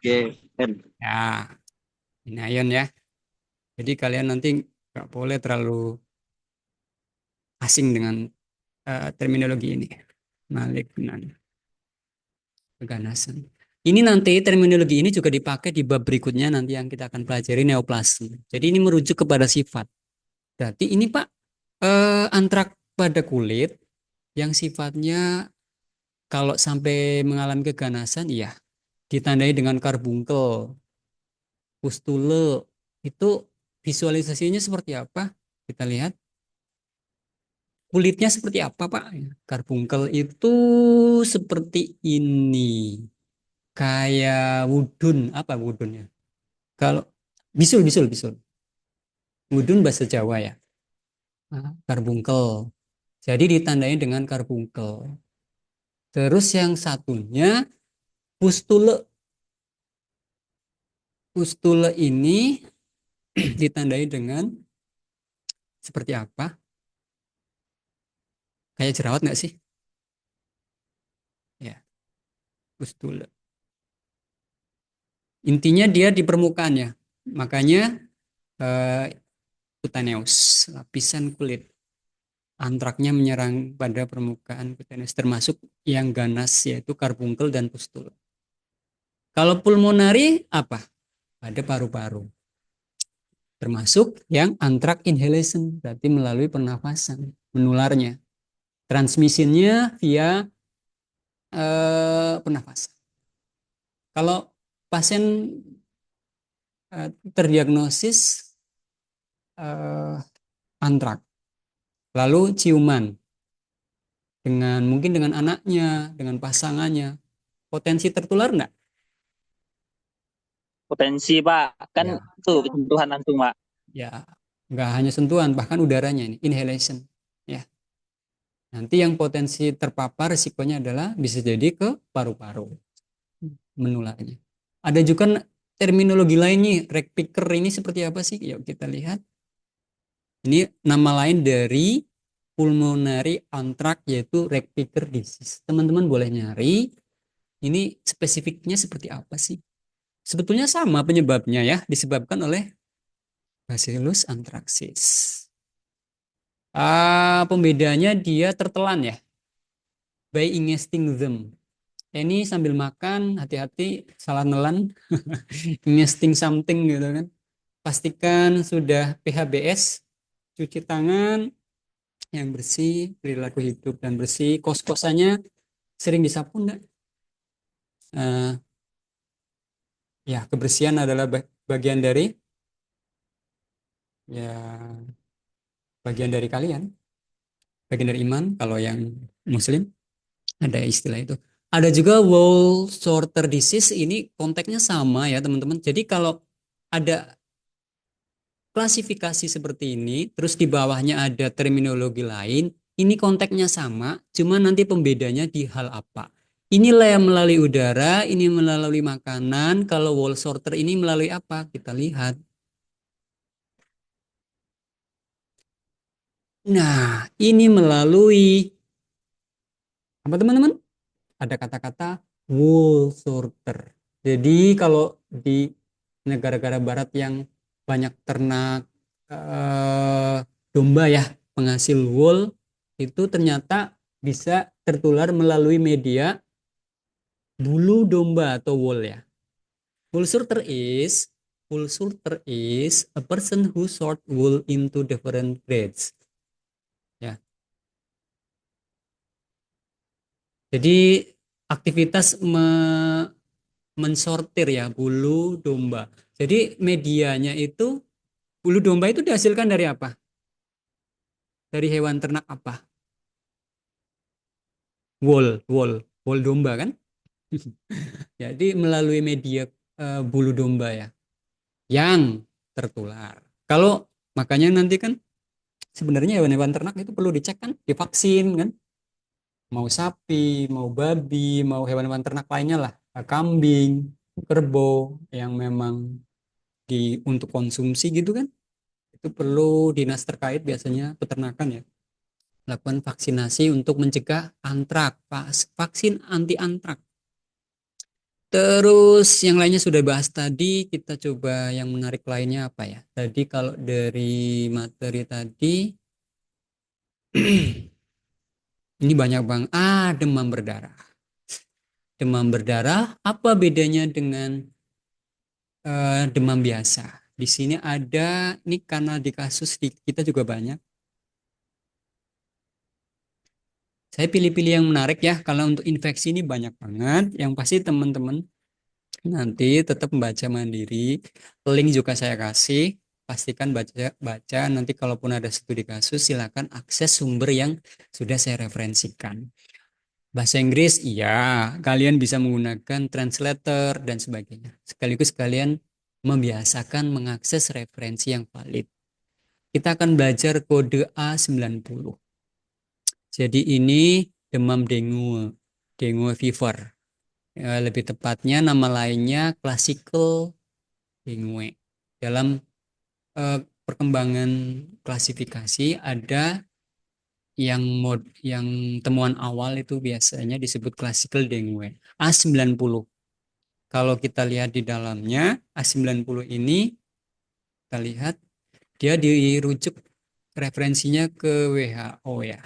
G N. Ya, binayen ya. Jadi kalian nanti nggak boleh terlalu asing dengan terminologi ini. Malignan. Keganasan. Ini nanti terminologi ini juga dipakai di bab berikutnya nanti yang kita akan pelajari neoplasma. Jadi ini merujuk kepada sifat. Berarti ini Pak antrak pada kulit yang sifatnya kalau sampai mengalami keganasan, iya ditandai dengan karbunkel, pustule. Itu visualisasinya seperti apa? Kita lihat kulitnya seperti apa Pak? Karbunkel itu seperti ini. Kayak wudun, apa wudunnya? Kalau bisul, bisul, bisul. Wudun bahasa Jawa ya. Karbunkel. Jadi ditandai dengan karbunkel. Terus yang satunya pustule. Pustule ini ditandai dengan seperti apa? Kayak jerawat nggak sih? Ya, pustule. Intinya dia di permukaannya. Makanya cutaneous, lapisan kulit. Antraknya menyerang pada permukaan cutaneous, termasuk yang ganas yaitu karbunkel dan pustule. Kalau pulmonari apa? Pada paru-paru. Termasuk yang antrak inhalation, berarti melalui pernafasan, menularnya. Transmisinya via pernafasan. Kalau pasien terdiagnosis antrak, lalu ciuman dengan mungkin dengan anaknya, dengan pasangannya, potensi tertular enggak? Potensi, Pak. Kan Ya, tuh sentuhan langsung, Pak. ya, enggak hanya sentuhan, bahkan udaranya ini, inhalation. Ya, nanti yang potensi terpapar risikonya adalah bisa jadi ke paru-paru menularnya. Ada juga terminologi lain nih, rag picker ini seperti apa sih? Yuk kita lihat. Ini nama lain dari pulmonary anthrax yaitu rag picker disease. Teman-teman boleh nyari ini spesifiknya seperti apa sih? Sebetulnya sama penyebabnya ya, disebabkan oleh Bacillus anthracis. Pembedanya dia tertelan ya, by ingesting them. Ini sambil makan, hati-hati salah nelan, nesting something gitu kan. Pastikan sudah PHBS, cuci tangan yang bersih, perilaku hidup dan bersih. Kos-kosannya sering disapu enggak? Eh, ya, kebersihan adalah bagian dari ya bagian dari kalian, bagian dari iman. Kalau yang Muslim ada istilah itu. Ada juga wall sorter disease, ini konteksnya sama ya teman-teman. Jadi kalau ada klasifikasi seperti ini, terus di bawahnya ada terminologi lain, ini konteksnya sama, cuma nanti pembedanya di hal apa. Inilah yang melalui udara, ini melalui makanan, kalau wall sorter ini melalui apa? Kita lihat. Nah, ini melalui apa teman-teman? Ada kata-kata wool sorter. Jadi kalau di negara-negara barat yang banyak ternak domba ya, penghasil wool, itu ternyata bisa tertular melalui media bulu domba atau wool ya. Wool sorter is a person who sort wool into different grades. Ya. Jadi aktivitas mensortir ya bulu domba. Jadi medianya itu bulu domba itu dihasilkan dari apa? Dari hewan ternak apa? Wool domba kan? Jadi melalui media bulu domba ya yang tertular. Kalau makanya nanti kan sebenarnya hewan-hewan ternak itu perlu dicek kan, divaksin kan? Mau sapi, mau babi, mau hewan-hewan ternak lainnya lah, kambing, kerbau yang memang untuk konsumsi gitu kan? Itu perlu dinas terkait biasanya peternakan ya lakukan vaksinasi untuk mencegah antrak, vaksin anti antrak. Terus yang lainnya sudah bahas tadi, kita coba yang menarik lainnya apa ya? Tadi kalau dari materi tadi ini banyak banget. Demam berdarah. Demam berdarah apa bedanya dengan demam biasa? Di sini ada, ini karena di kasus kita juga banyak. Saya pilih-pilih yang menarik ya, kalau untuk infeksi ini banyak banget. Yang pasti teman-teman nanti tetap membaca mandiri. Link juga saya kasih. Pastikan baca. Nanti kalaupun ada studi kasus, silakan akses sumber yang sudah saya referensikan. Bahasa Inggris, iya, kalian bisa menggunakan translator dan sebagainya. Sekaligus kalian membiasakan mengakses referensi yang valid. Kita akan belajar kode A90. Jadi ini demam dengue fever. Lebih tepatnya nama lainnya classical dengue. Dalam perkembangan klasifikasi ada yang temuan awal itu biasanya disebut classical dengue A90. Kalau kita lihat di dalamnya A90 ini kita lihat dia dirujuk referensinya ke WHO ya.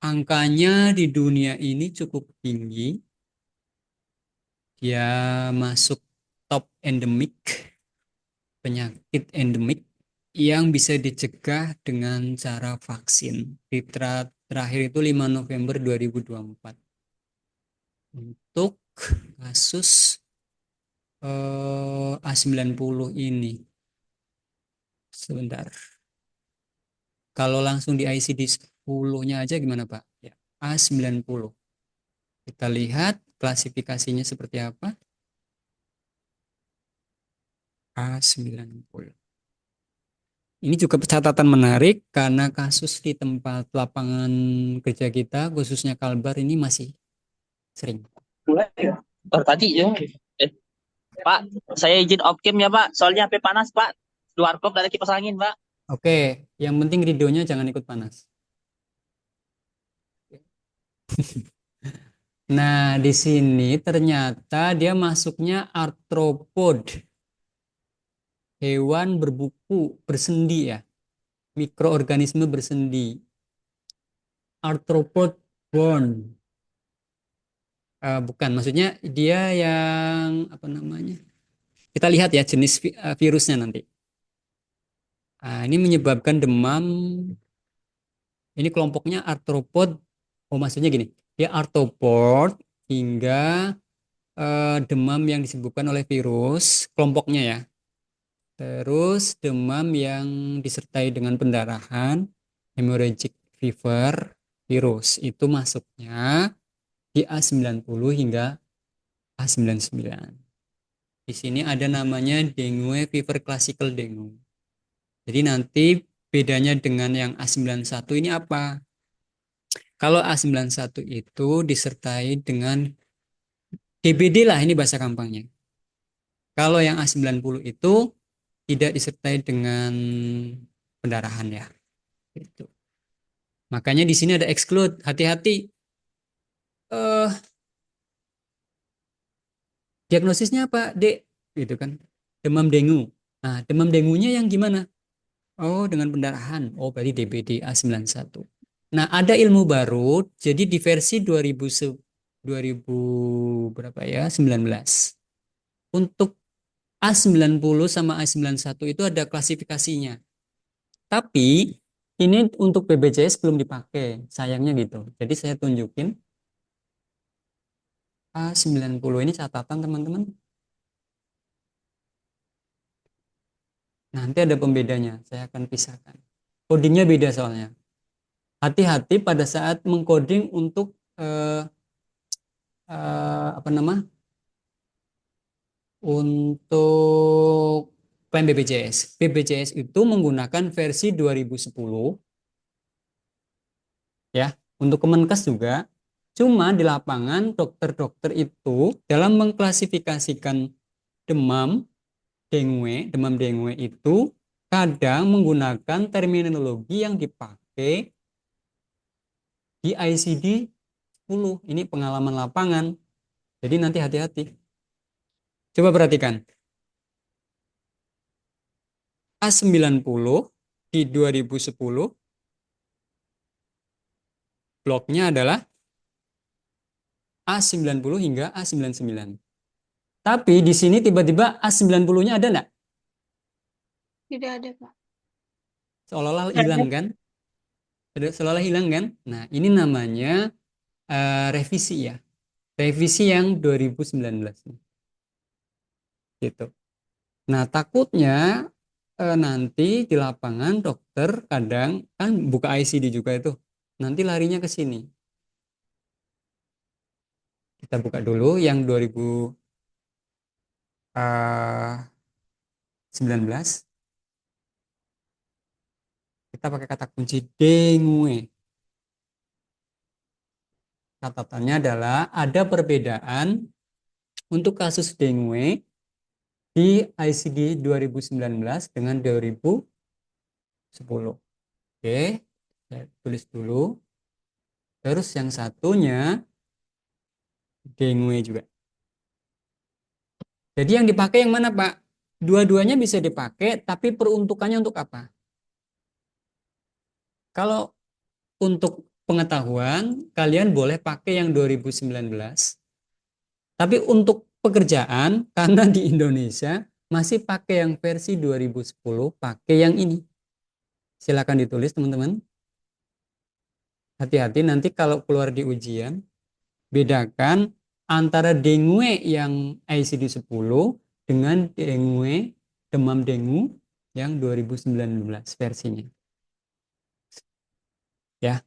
Angkanya di dunia ini cukup tinggi. Dia masuk top endemik, penyakit endemik yang bisa dicegah dengan cara vaksin. Terakhir itu 5 November 2024. Untuk kasus A90 ini. Sebentar. Kalau langsung di ICD 10-nya aja gimana Pak? Ya, A90. Kita lihat klasifikasinya seperti apa. A90. Ini juga catatan menarik karena kasus di tempat lapangan kerja kita, khususnya Kalbar ini masih sering. Mulai ya? Tadi ya. Pak, saya izin off cam ya Pak. Soalnya HP panas Pak. Luar kop dari kipas angin Pak. Oke, yang penting videonya jangan ikut panas. Nah, di sini ternyata dia masuknya arthropod. Hewan berbuku, bersendi ya. Mikroorganisme bersendi. Arthropod bone. Bukan, maksudnya dia yang apa namanya? Kita lihat ya jenis virusnya nanti. Ini menyebabkan demam. Ini kelompoknya arthropod. Oh, maksudnya gini, dia arthropod hingga demam yang disebabkan oleh virus, kelompoknya ya. Terus demam yang disertai dengan pendarahan, hemorrhagic fever, virus. Itu masuknya di A90 hingga A99. Di sini ada namanya dengue fever, classical dengue. Jadi nanti bedanya dengan yang A91 ini apa? Kalau A91 itu disertai dengan DBD lah, ini bahasa gampangnya. Kalau yang A90 itu tidak disertai dengan pendarahan ya. Gitu. Makanya di sini ada exclude, hati-hati. Diagnosisnya apa, Dek? Gitu kan. Demam dengue. Nah, demam dengunya yang gimana? Oh, dengan pendarahan. Oh, berarti DBD A91. Nah, ada ilmu baru, jadi di versi 2000 berapa ya? 19. Untuk A90 sama A91 itu ada klasifikasinya. Tapi ini untuk BPJS belum dipakai, sayangnya gitu. Jadi saya tunjukin A90 ini catatan teman-teman. Nanti ada pembedanya, saya akan pisahkan. Codingnya beda soalnya. Hati-hati pada saat mengcoding untuk apa nama? Untuk klaim BPJS. BPJS itu menggunakan versi 2010 ya. Untuk Kemenkes juga. Cuma di lapangan dokter-dokter itu dalam mengklasifikasikan demam dengue itu kadang menggunakan terminologi yang dipakai di ICD 10. Ini pengalaman lapangan. Jadi nanti hati-hati. Coba perhatikan. A90 di 2010 bloknya adalah A90 hingga A99. Tapi di sini tiba-tiba A90-nya ada enggak? Tidak ada, Pak. Seolah-olah hilang kan? Seolah-olah hilang kan? Nah, ini namanya revisi ya. Revisi yang 2019. Gitu. Nah, takutnya nanti di lapangan dokter kadang kan buka ICD juga itu. Nanti larinya ke sini. Kita buka dulu yang 2019. Kita pakai kata kunci dengue. Catatannya adalah ada perbedaan untuk kasus dengue di ICD 2019 dengan 2010. Oke, saya tulis dulu. Terus yang satunya dengue juga. Jadi yang dipakai yang mana, Pak? Dua-duanya bisa dipakai, tapi peruntukannya untuk apa? Kalau untuk pengetahuan, kalian boleh pakai yang 2019. Tapi untuk pekerjaan, karena di Indonesia masih pakai yang versi 2010, pakai yang ini. Silakan ditulis, teman-teman. Hati-hati nanti kalau keluar di ujian, bedakan antara dengue yang ICD 10 dengan dengue, demam dengue yang 2019 versinya. Ya.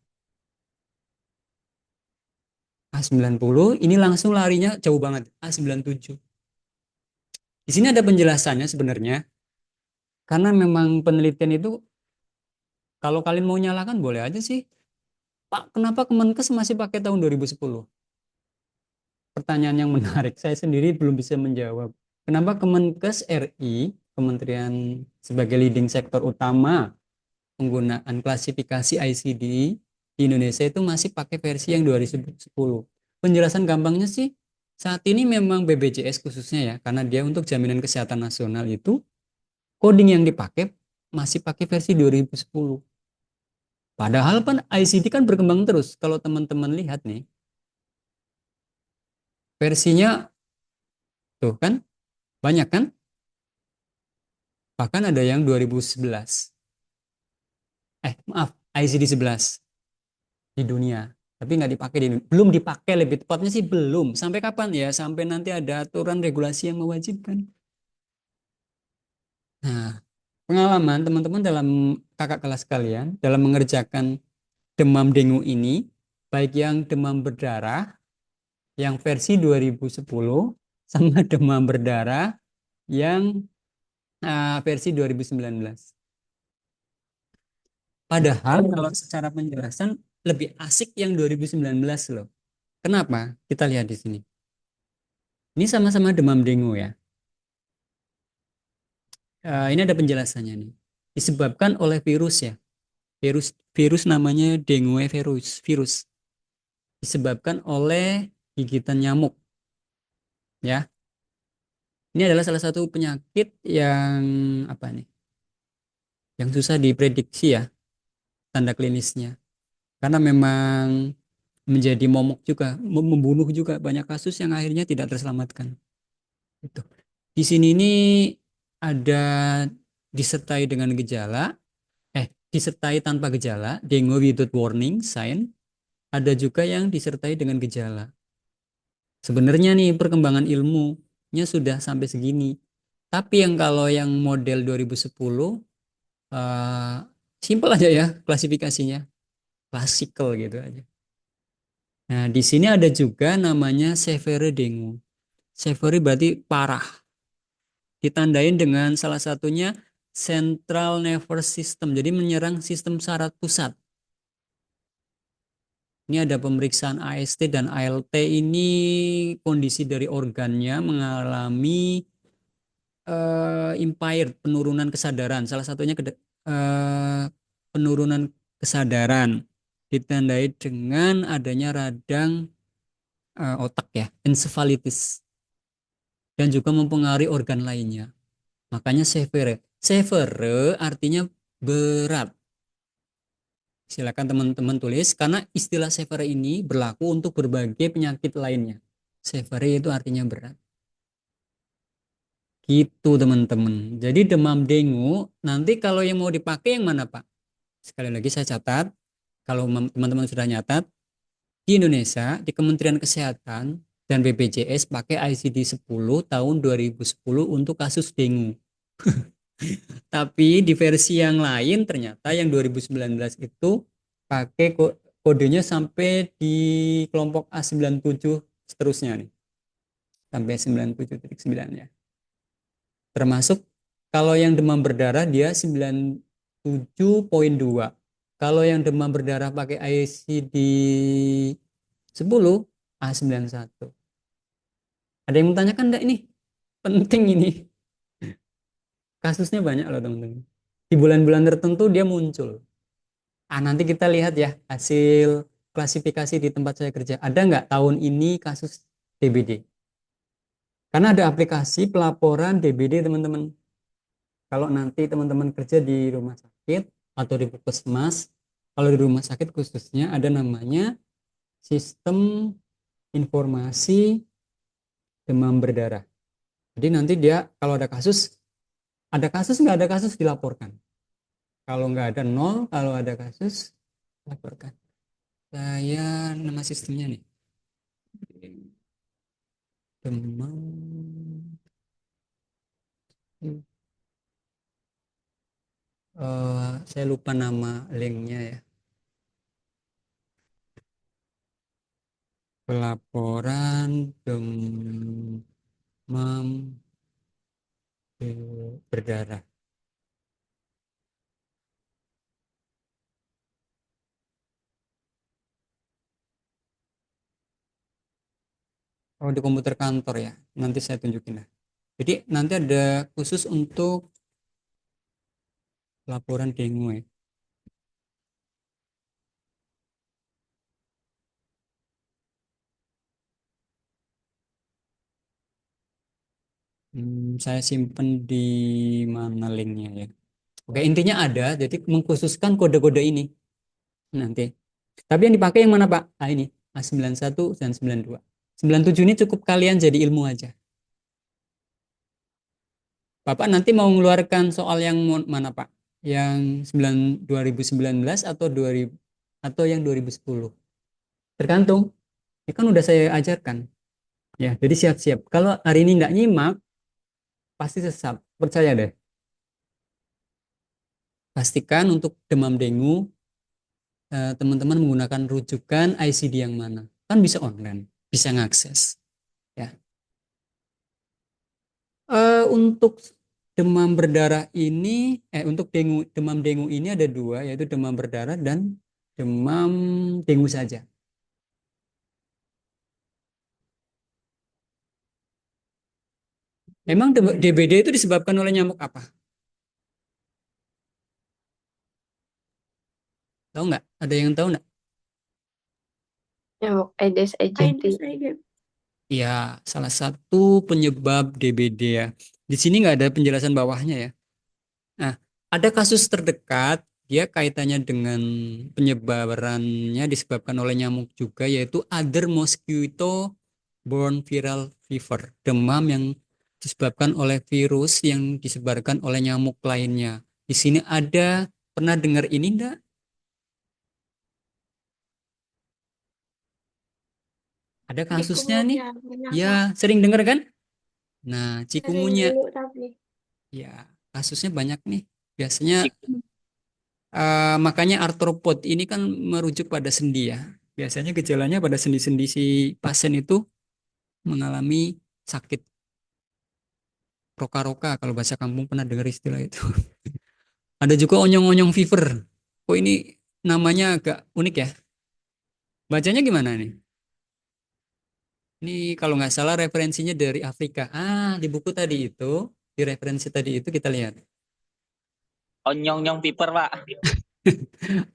A90 ini langsung larinya jauh banget, A97. Di sini ada penjelasannya sebenarnya. Karena memang penelitian itu kalau kalian mau nyalakan boleh aja sih. Pak, kenapa Kemenkes masih pakai tahun 2010? Pertanyaan yang menarik. Saya sendiri belum bisa menjawab. Kenapa Kemenkes RI, Kementerian sebagai leading sektor utama penggunaan klasifikasi ICD di Indonesia itu masih pakai versi yang 2010. Penjelasan gampangnya sih, saat ini memang BPJS khususnya ya, karena dia untuk jaminan kesehatan nasional itu, coding yang dipakai masih pakai versi 2010. Padahal kan ICD kan berkembang terus. Kalau teman-teman lihat nih, versinya tuh kan banyak kan? Bahkan ada yang 2011. Maaf, ICD 11 di dunia. Tapi nggak dipakai di belum dipakai, lebih tepatnya sih belum. Sampai kapan ya? Sampai nanti ada aturan regulasi yang mewajibkan. Nah, pengalaman teman-teman dalam kakak kelas kalian dalam mengerjakan demam dengue ini, baik yang demam berdarah yang versi 2010 sama demam berdarah yang versi 2019. Padahal kalau secara penjelasan lebih asik yang 2019 loh. Kenapa? Kita lihat di sini. Ini sama-sama demam dengue ya. Ini ada penjelasannya nih. Disebabkan oleh virus ya. Virus namanya dengue virus. Disebabkan oleh gigitan nyamuk ya. Ini adalah salah satu penyakit yang apa nih? Yang susah diprediksi ya tanda klinisnya. Karena memang menjadi momok juga, membunuh juga banyak kasus yang akhirnya tidak terselamatkan. Itu. Di sini ini ada disertai dengan gejala, disertai tanpa gejala, dengue without warning sign. Ada juga yang disertai dengan gejala. Sebenarnya nih perkembangan ilmunya sudah sampai segini. Tapi yang kalau yang model 2010 simple aja ya klasifikasinya, klasikal gitu aja. Nah, di sini ada juga namanya severe dengue. Severe berarti parah. Ditandain dengan salah satunya central nervous system. Jadi menyerang sistem saraf pusat. Ini ada pemeriksaan AST dan ALT, ini kondisi dari organnya mengalami impaired, penurunan kesadaran. Salah satunya penurunan kesadaran ditandai dengan adanya radang otak ya, encephalitis, dan juga mempengaruhi organ lainnya. Makanya severe. Severe artinya berat. Silakan teman-teman tulis, karena istilah severe ini berlaku untuk berbagai penyakit lainnya. Severe itu artinya berat. Gitu teman-teman. Jadi demam dengue nanti kalau yang mau dipakai yang mana Pak? Sekali lagi saya catat, kalau teman-teman sudah nyatat, di Indonesia di Kementerian Kesehatan dan BPJS pakai ICD 10 tahun 2010 untuk kasus dengue. Tapi di versi yang lain ternyata yang 2019 itu pakai kodenya sampai di kelompok A97 seterusnya nih. Sampai 97.9 ya. Termasuk kalau yang demam berdarah dia 97.2. Kalau yang demam berdarah pakai ICD 10 A91. Ada yang menanyakan enggak ini? Penting ini. Kasusnya banyak loh teman-teman. Di bulan-bulan tertentu dia muncul. Nanti kita lihat ya hasil klasifikasi di tempat saya kerja. Ada nggak tahun ini kasus DBD? Karena ada aplikasi pelaporan DBD teman-teman. Kalau nanti teman-teman kerja di rumah sakit atau di puskesmas, kalau di rumah sakit khususnya ada namanya sistem informasi demam berdarah. Jadi nanti dia kalau ada kasus nggak ada kasus dilaporkan. Kalau nggak ada nol, kalau ada kasus laporkan. Saya nama sistemnya nih. Demam. Saya lupa nama linknya ya. Pelaporan demam berdarah. Oh, di komputer kantor ya. Nanti saya tunjukin lah. Jadi nanti ada khusus untuk laporan dengue. Saya simpen di mana linknya ya. Oke, intinya ada. Jadi mengkhususkan kode-kode ini nanti. Tapi yang dipakai yang mana Pak? Ini A91 dan 92. 97 ini cukup kalian jadi ilmu aja. Bapak nanti mau mengeluarkan soal yang mana, Pak? Yang 2019 atau 2000 atau yang 2010? Tergantung. Ini kan udah saya ajarkan. Ya, jadi siap-siap. Kalau hari ini nggak nyimak, pasti sesat. Percaya deh. Pastikan untuk demam dengue, teman-teman menggunakan rujukan ICD yang mana. Kan bisa online, bisa ngakses. Ya. Untuk demam berdarah ini, untuk demam dengue ini ada dua, yaitu demam berdarah dan demam dengue saja. Emang DBD itu disebabkan oleh nyamuk apa? Tahu nggak? Ada yang tahu nggak? Nyamuk Aedes aegypti. Ya, salah satu penyebab DBD ya. Di sini nggak ada penjelasan bawahnya ya. Nah, ada kasus terdekat, dia kaitannya dengan penyebarannya disebabkan oleh nyamuk juga, yaitu other mosquito borne viral fever, demam yang disebabkan oleh virus yang disebarkan oleh nyamuk lainnya. Di sini ada, pernah dengar ini enggak? Ada kasusnya nih, Cikungunya, benar, Pak. ya sering dengar kan? Nah, Sering cikungunya, dulu tapi. ya kasusnya banyak nih. Biasanya Cik- makanya arthropod ini kan merujuk pada sendi ya. Biasanya gejalanya pada sendi-sendi si pasien itu mengalami sakit roka-roka, kalau bahasa kampung pernah dengar istilah itu. Ada juga onyong-onyong fever. Oh ini namanya agak unik ya. Bacanya gimana nih? Ini kalau nggak salah referensinya dari Afrika. Di buku tadi itu, di referensi tadi itu kita lihat. Onyong-nyong piper, Pak.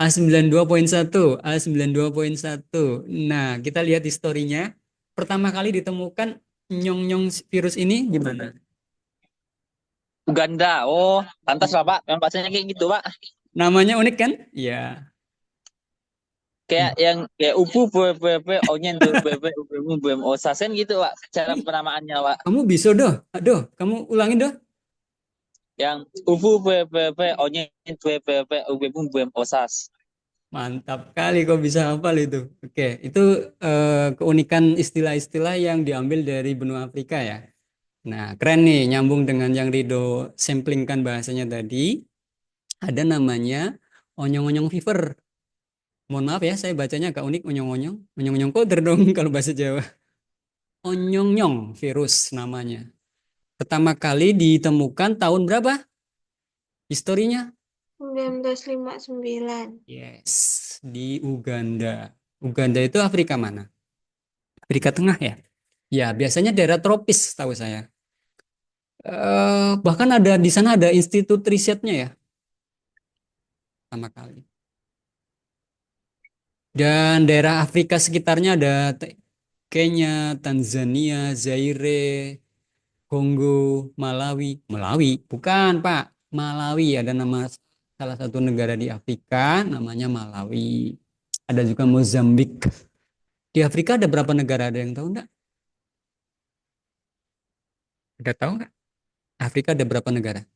A92.1, A92.1. Nah, kita lihat historinya. Pertama kali ditemukan nyong-nyong virus ini gimana? Uganda. Oh, pantas lah, Pak. Memang bahasanya kayak gitu, Pak. Namanya unik kan? Ya. Kayak yang kayak upu onyen osasen gitu, Pak. Cara penamaannya, Pak. Kamu bisa doh. Aduh, kamu ulangin doh. Yang upu onyen osas. Mantap kali kok bisa hafal itu. Oke, itu keunikan istilah-istilah yang diambil dari benua Afrika ya. Nah, keren nih nyambung dengan yang Rido samplingkan bahasanya tadi. Ada namanya onyong-onyong fever. Mohon maaf ya, saya bacanya agak unik onyong-onyong. Onyong-onyong koder dong kalau bahasa Jawa. Onyong-nyong virus namanya. Pertama kali ditemukan tahun berapa? Historinya? 1959. Yes, di Uganda. Uganda itu Afrika mana? Afrika Tengah ya? Ya, biasanya daerah tropis tahu saya. Bahkan ada di sana ada institut risetnya ya, pertama kali. Dan daerah Afrika sekitarnya ada Kenya, Tanzania, Zaire, Kongo, Malawi. Malawi, bukan Pak. Malawi ada nama salah satu negara di Afrika, namanya Malawi. Ada juga Mozambik. Di Afrika ada berapa negara? Ada yang tahu enggak? Ada tahu nggak? Afrika ada berapa negara?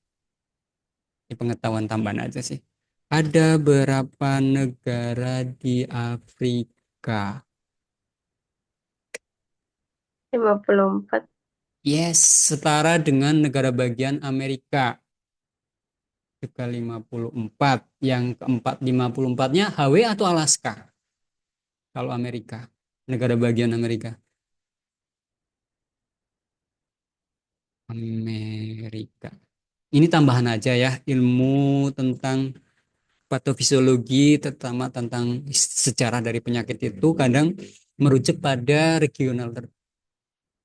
Ini pengetahuan tambahan aja sih. Ada berapa negara di Afrika? 54. Yes, setara dengan negara bagian Amerika. Juga 54. Yang keempat 54-nya Hawaii atau Alaska? Kalau Amerika, negara bagian Amerika. Amerika. Ini tambahan aja ya, ilmu tentang patofisiologi, terutama tentang sejarah dari penyakit itu kadang merujuk pada regional.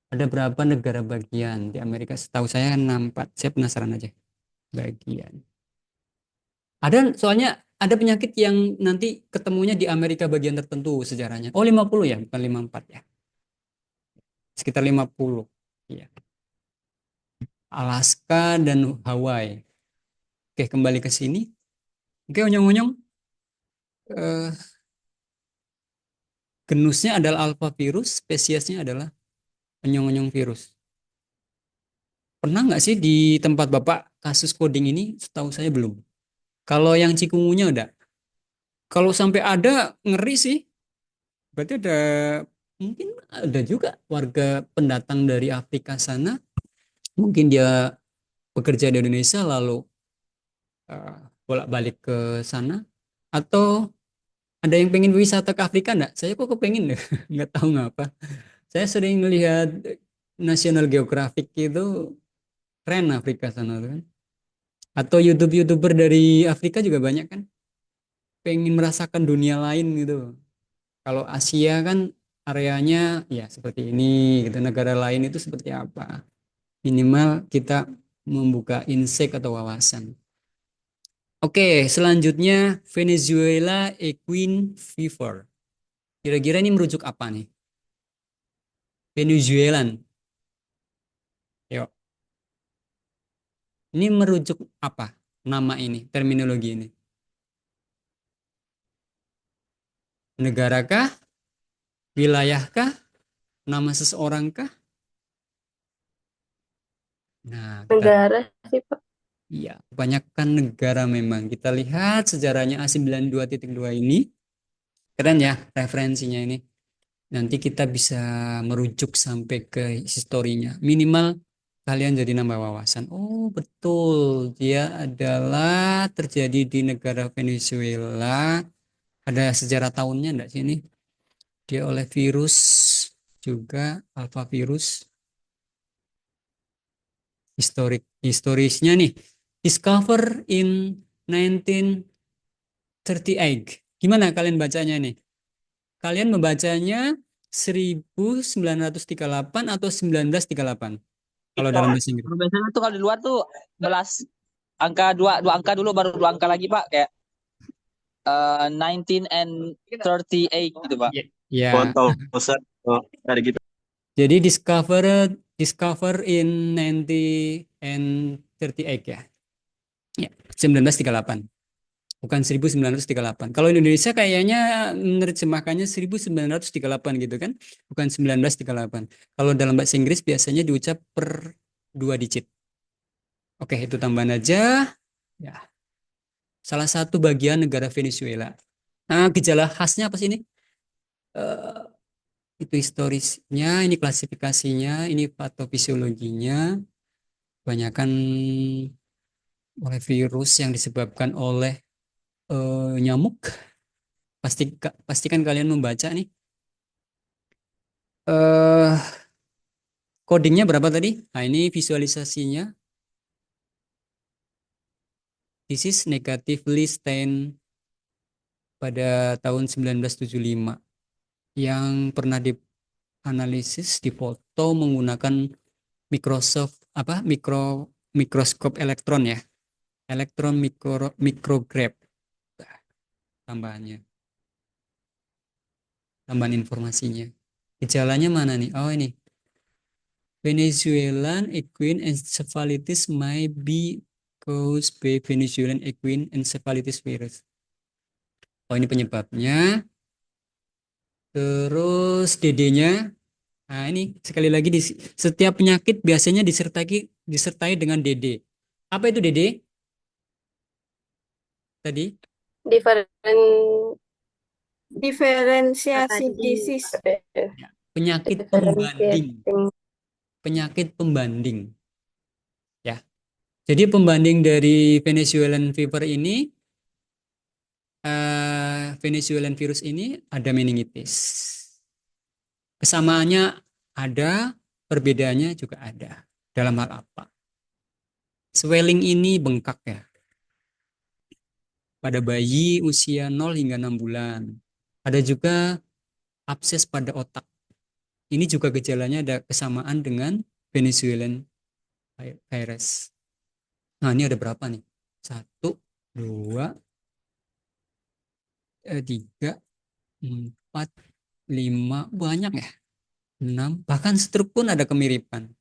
Ada berapa negara bagian di Amerika? Setahu saya 64. Saya penasaran aja. Bagian. Ada soalnya ada penyakit yang nanti ketemunya di Amerika bagian tertentu sejarahnya. Oh, 50 ya, bukan 54 ya. Sekitar 50. Iya. Alaska dan Hawaii. Oke, kembali ke sini. Oke, onyong-onyong. Eh, genusnya adalah alpha virus, spesiesnya adalah penyong-penyong virus. Pernah nggak sih di tempat Bapak kasus coding ini? Setahu saya belum. Kalau yang cikungunya udah. Kalau sampai ada, ngeri sih. Berarti ada, mungkin ada juga warga pendatang dari Afrika sana. Mungkin dia bekerja di Indonesia lalu eh, bolak-balik ke sana. Atau ada yang pengen wisata ke Afrika enggak? Saya kok kepengen deh, nggak tahu ngapa. Saya sering melihat National Geographic itu keren Afrika sana tuh kan. Atau YouTube-YouTuber dari Afrika juga banyak kan. Pengen merasakan dunia lain gitu. Kalau Asia kan areanya ya seperti ini gitu. Negara lain itu seperti apa. Minimal kita membuka insek atau wawasan. Oke, selanjutnya Venezuela Equine Fever. Kira-kira ini merujuk apa nih? Venezuelan. Yuk. Ini merujuk apa? Nama ini, terminologi ini. Negarakah? Wilayahkah? Nama seseorangkah? Nah, kita Negara sih, Pak. iya, kebanyakan negara memang. Kita lihat sejarahnya A92.2 ini. Keren ya referensinya ini. Nanti kita bisa merujuk sampai ke historinya. Minimal kalian jadi nambah wawasan. Oh, betul. Dia adalah terjadi di negara Venezuela. Ada sejarah tahunnya enggak sih ini? Dia oleh virus juga, alpha virus. Historisnya nih. Discover in 1938. Gimana kalian bacanya nih? Kalian membacanya 1938 atau 1938? Kalau Itu dalam bahasa Inggris. biasanya tuh kalau di luar tuh belas angka dua angka dulu baru dua angka lagi Pak kayak 19 and 38 gitu Pak. Ya, Foto set ada gitu. jadi discover in 1938 ya. Ya, 1938. Bukan 1938. Kalau di Indonesia kayaknya menerjemahkannya 1938 gitu kan. Bukan 1938. Kalau dalam bahasa Inggris biasanya diucap per 2 digit. Oke, itu tambahan aja. Ya, salah satu bagian negara Venezuela. Nah, gejala khasnya apa sih ini? Eh, itu historisnya, ini klasifikasinya, ini patofisiologinya. Kebanyakan oleh virus yang disebabkan oleh nyamuk. Pastikan kalian membaca nih. eh Codingnya berapa tadi? Nah, ini visualisasinya. This is negatively stained pada tahun 1975 yang pernah dianalisis difoto menggunakan Microsoft mikroskop elektron ya. Elektron micrograph. Tambahannya. Tambahan informasinya. Gejalanya mana nih? Oh, ini. Venezuelan equine encephalitis may be caused by Venezuelan equine encephalitis virus. Oh, ini penyebabnya. Terus DD-nya. Nah, ini sekali lagi setiap penyakit biasanya disertai dengan DD. Apa itu DD? Tadi Different Diferensiasi disease. penyakit pembanding. differentiating. Penyakit pembanding. Ya. Jadi pembanding dari Venezuelan fever ini Venezuelan virus ini ada meningitis. Kesamaannya ada, perbedaannya juga ada. Dalam hal apa? Swelling ini bengkak ya. Pada bayi usia 0 hingga 6 bulan. Ada juga abses pada otak. Ini juga gejalanya ada kesamaan dengan Venezuelan virus. Nah, ini ada berapa nih? 1, 2, 3, 4, 5, banyak ya. 6, bahkan stroke pun ada kemiripan.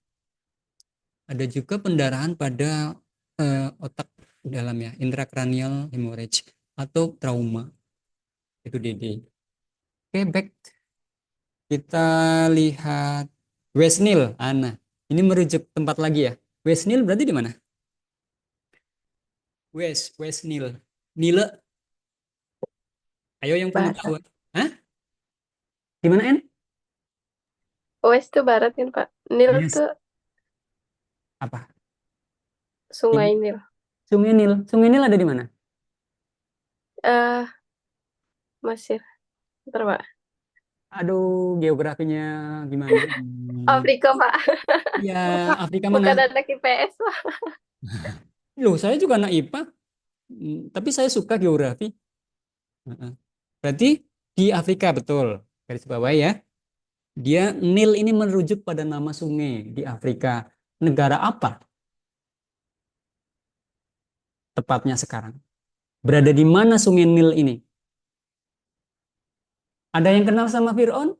Ada juga pendarahan pada otak dalam ya, intracranial hemorrhage atau trauma. Itu DD. Oke, back Kita lihat West Nile. Nah, ini merujuk tempat lagi ya. West Nile berarti di mana? West Nile. Nile. Ayo yang Barat. pengetahuan. Hah? Gimana, En? West tuh barat kan, Pak. Nil Yes. tuh Apa? sungai Ini Nil. Sungai Nil. Sungai Nil ada di mana? Eh, Mesir. Bentar, Pak. Aduh, geografinya gimana? Afrika, Pak. Ya, Afrika mana? Bukan anak IPS, Pak. Loh, saya juga anak IPA. Tapi saya suka geografi. Heeh. Berarti di Afrika betul. Garis bawah ya. Dia Nil ini merujuk pada nama sungai di Afrika. Negara apa tepatnya sekarang? Berada di mana sungai Nil ini? Ada yang kenal sama Fir'aun?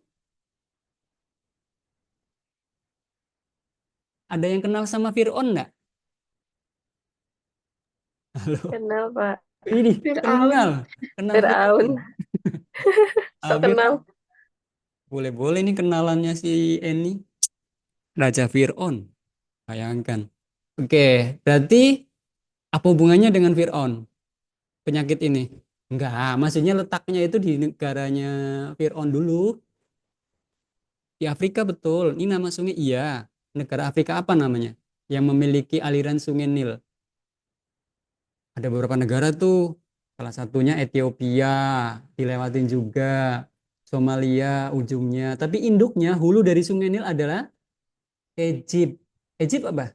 Ada yang kenal sama Fir'aun enggak? Halo. Kenal, Pak. Ini Fir'aun. kenal Fir'aun. Fir'aun. So kenal. Boleh-boleh nih kenalannya si Eni, Raja Fir'aun. Bayangkan. Oke, berarti apa hubungannya dengan Fir'aun? Penyakit ini? Enggak, maksudnya letaknya itu di negaranya Fir'aun dulu. Di Afrika betul. Ini nama sungai iya. Negara Afrika apa namanya? Yang memiliki aliran sungai Nil. Ada beberapa negara tuh. Salah satunya Ethiopia, dilewatin juga. Somalia ujungnya. Tapi induknya hulu dari sungai Nil adalah Egypt. Egypt apa?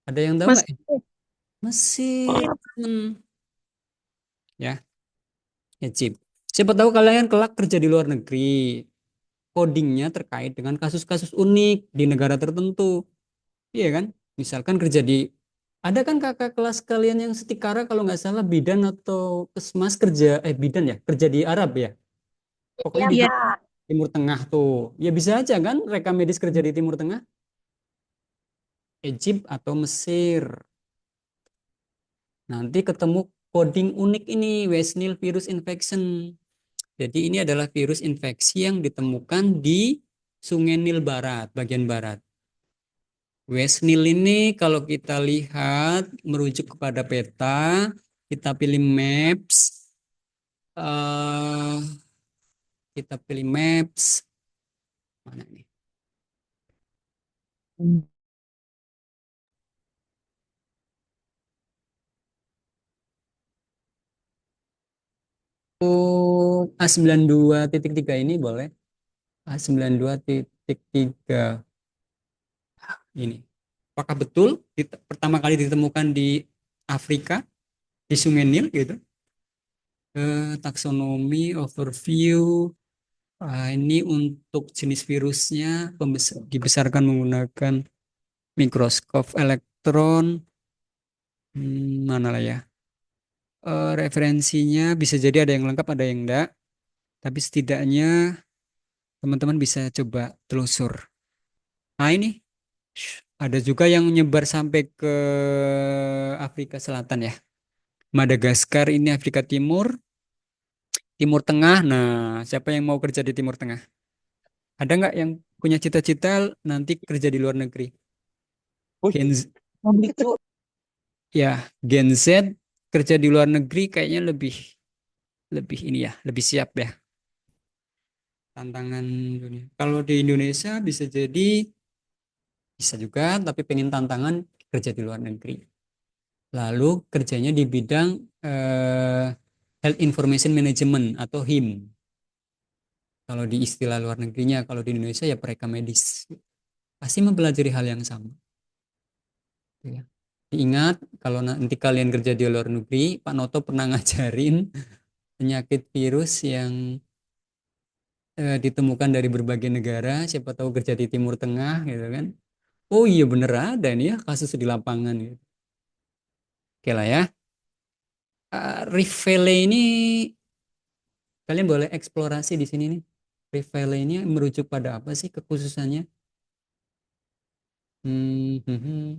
Ada yang tahu Mas, nggak? Mesir. Ya, Egypt. Siapa tahu kalian kelak kerja di luar negeri. Codingnya terkait dengan kasus-kasus unik di negara tertentu. Iya kan? Misalkan kerja di ada kan kakak kelas kalian yang setikara kalau nggak salah bidan atau kesmas kerja bidan ya kerja di Arab ya. Pokoknya di iya, Timur Tengah tuh. Ya bisa aja kan rekam medis kerja di Timur Tengah, Egypt atau Mesir. Nanti ketemu coding unik ini West Nile virus infection. Jadi ini adalah virus infeksi yang ditemukan di Sungai Nil Barat, bagian barat. West Nile ini kalau kita lihat merujuk kepada peta, kita pilih maps, eh, kita pilih maps, mana nih? Oh, A92.3 ini boleh. A92.3 ini. Apakah betul pertama kali ditemukan di Afrika, di Sungai Nil gitu? Taksonomi, overview. Ini untuk jenis virusnya dibesarkan menggunakan mikroskop elektron. Mana lah ya? Referensinya bisa jadi ada yang lengkap, ada yang enggak. Tapi setidaknya teman-teman bisa coba telusur. Nah ini ada juga yang menyebar sampai ke Afrika Selatan ya. Madagaskar ini Afrika Timur, Timur Tengah. Nah, siapa yang mau kerja di Timur Tengah? Ada nggak yang punya cita-cita nanti kerja di luar negeri? Gen Z, ya, Gen Z kerja di luar negeri kayaknya lebih lebih ini ya, lebih siap ya tantangan dunia. Kalau di Indonesia bisa juga, tapi pengen tantangan kerja di luar negeri. Lalu kerjanya di bidang eh, Health Information Management atau HIM. Kalau di istilah luar negerinya, kalau di Indonesia ya pereka medis. Pasti mempelajari hal yang sama. Ya. Ingat, kalau nanti kalian kerja di luar negeri, Pak Noto pernah ngajarin penyakit virus yang ditemukan dari berbagai negara, siapa tahu kerja di Timur Tengah gitu kan. Oh iya bener ada nih ya kasus di lapangan gitu. Oke lah ya. Rift Valley ini kalian boleh eksplorasi di sini nih. Rift Valley ini merujuk pada apa sih kekhususannya?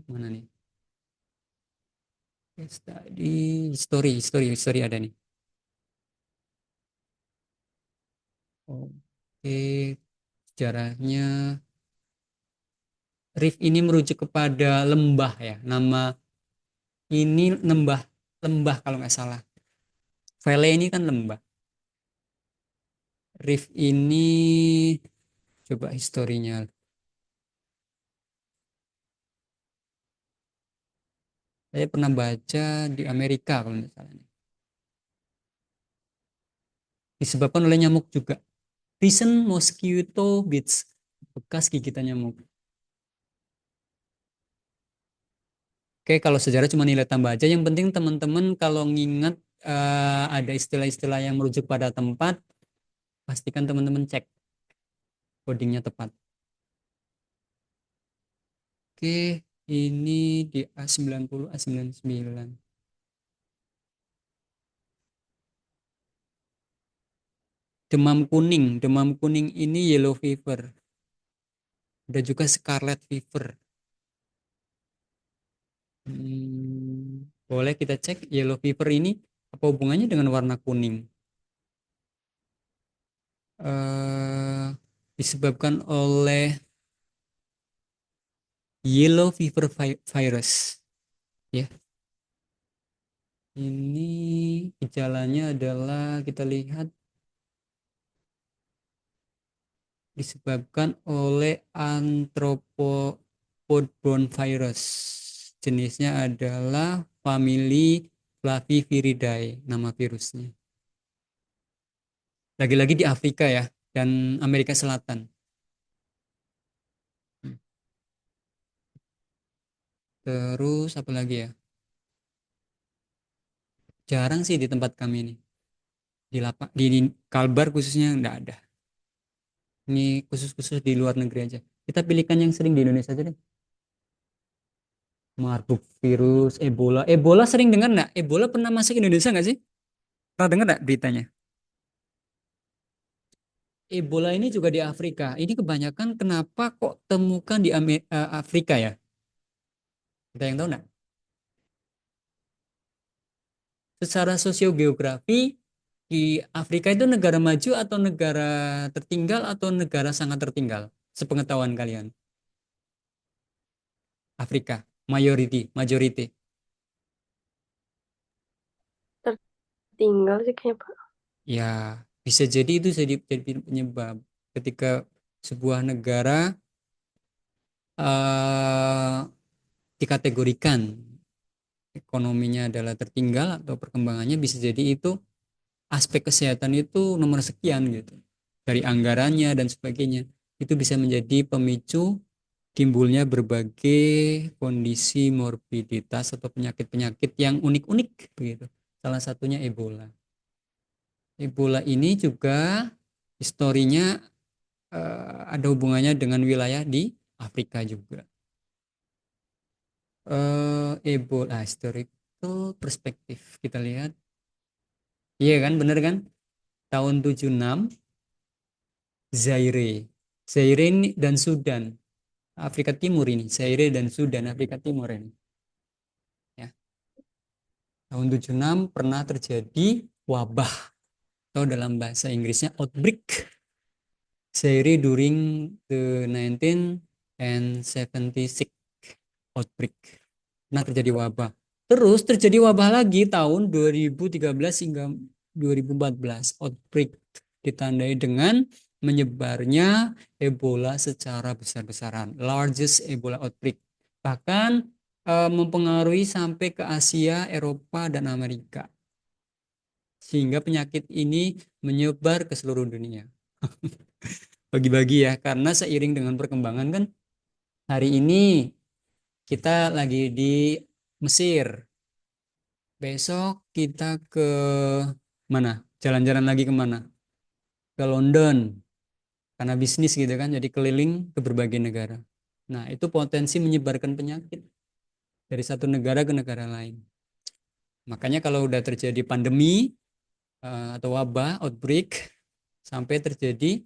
Mana nih? Case study, history ada nih. Oke, sejarahnya Rift ini merujuk kepada lembah ya. Nama ini lembah lembah kalau nggak salah. Valley ini kan lembah. Rift ini coba historinya. Saya pernah baca di Amerika kalau nggak salah. Disebabkan oleh nyamuk juga. Recent mosquito bites, bekas gigitan nyamuk. Oke, kalau sejarah cuma nilai tambah aja. Yang penting teman-teman kalau ngingat ada istilah-istilah yang merujuk pada tempat, pastikan teman-teman cek codingnya tepat. Oke, ini di A90, A99. Demam kuning ini yellow fever. Ada juga scarlet fever. Boleh kita cek yellow fever ini apa hubungannya dengan warna kuning? Disebabkan oleh yellow fever virus. Ya, ini gejalanya adalah kita lihat disebabkan oleh arthropod-borne virus. Jenisnya adalah famili Flaviviridae, nama virusnya. Lagi-lagi di Afrika ya, dan Amerika Selatan. Terus apa lagi ya? Jarang sih di tempat kami ini. Di Kalbar khususnya nggak ada. Ini khusus-khusus di luar negeri aja. Kita pilihkan yang sering di Indonesia aja deh. Marburg virus, Ebola. Ebola sering dengar nggak? Ebola pernah masuk Indonesia nggak sih? Pernah dengar nggak beritanya? Ebola ini juga di Afrika. Ini kebanyakan kenapa kok temukan di Afrika ya? Kita yang tahu nggak? Secara sosiogeografi di Afrika itu negara maju atau negara tertinggal atau negara sangat tertinggal? Sepengetahuan kalian. Afrika, majority. Tinggal sih kayaknya, Pak. Ya, bisa jadi itu jadi penyebab ketika sebuah negara dikategorikan ekonominya adalah tertinggal atau perkembangannya bisa jadi itu aspek kesehatan itu nomor sekian gitu. Dari anggarannya dan sebagainya. Itu bisa menjadi pemicu timbulnya berbagai kondisi morbiditas atau penyakit-penyakit yang unik-unik begitu. Salah satunya Ebola. Ebola ini juga historinya ada hubungannya dengan wilayah di Afrika juga. Ebola historical perspektif kita lihat. Iya kan, bener kan? Tahun 76 Zaire ini dan Sudan, Afrika Timur ini, Zaire dan Sudan, Afrika Timur ini. Ya. Tahun 76 pernah terjadi wabah atau dalam bahasa Inggrisnya outbreak Zaire during the 1976 outbreak. Pernah terjadi wabah. Terus terjadi wabah lagi tahun 2013 hingga 2014. Outbreak ditandai dengan menyebarnya Ebola secara besar-besaran. Largest Ebola outbreak. Bahkan mempengaruhi sampai ke Asia, Eropa, dan Amerika. Sehingga penyakit ini menyebar ke seluruh dunia. Bagi-bagi ya, karena seiring dengan perkembangan kan hari ini kita lagi di Mesir. Besok kita ke mana? Jalan-jalan lagi ke mana? Ke London. Karena bisnis gitu kan, jadi keliling ke berbagai negara. Nah, itu potensi menyebarkan penyakit dari satu negara ke negara lain. Makanya kalau udah terjadi pandemi atau wabah, outbreak, sampai terjadi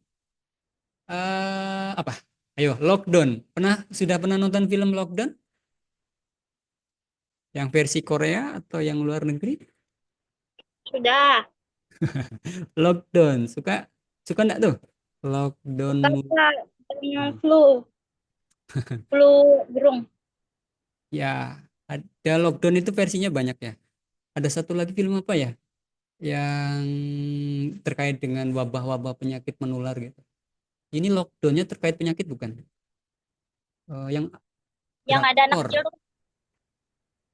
apa? Ayo, lockdown. Sudah pernah nonton film Lockdown? Yang versi Korea atau yang luar negeri? Sudah. Lockdown. Suka Suka enggak tuh? Lockdown movie. Kakak yang flu burung. Ya, ada Lockdown itu versinya banyak ya. Ada satu lagi film apa ya? Yang terkait dengan wabah-wabah penyakit menular gitu. Ini lockdownnya terkait penyakit bukan? Yang Yang ada anak drakor. kecil tuh.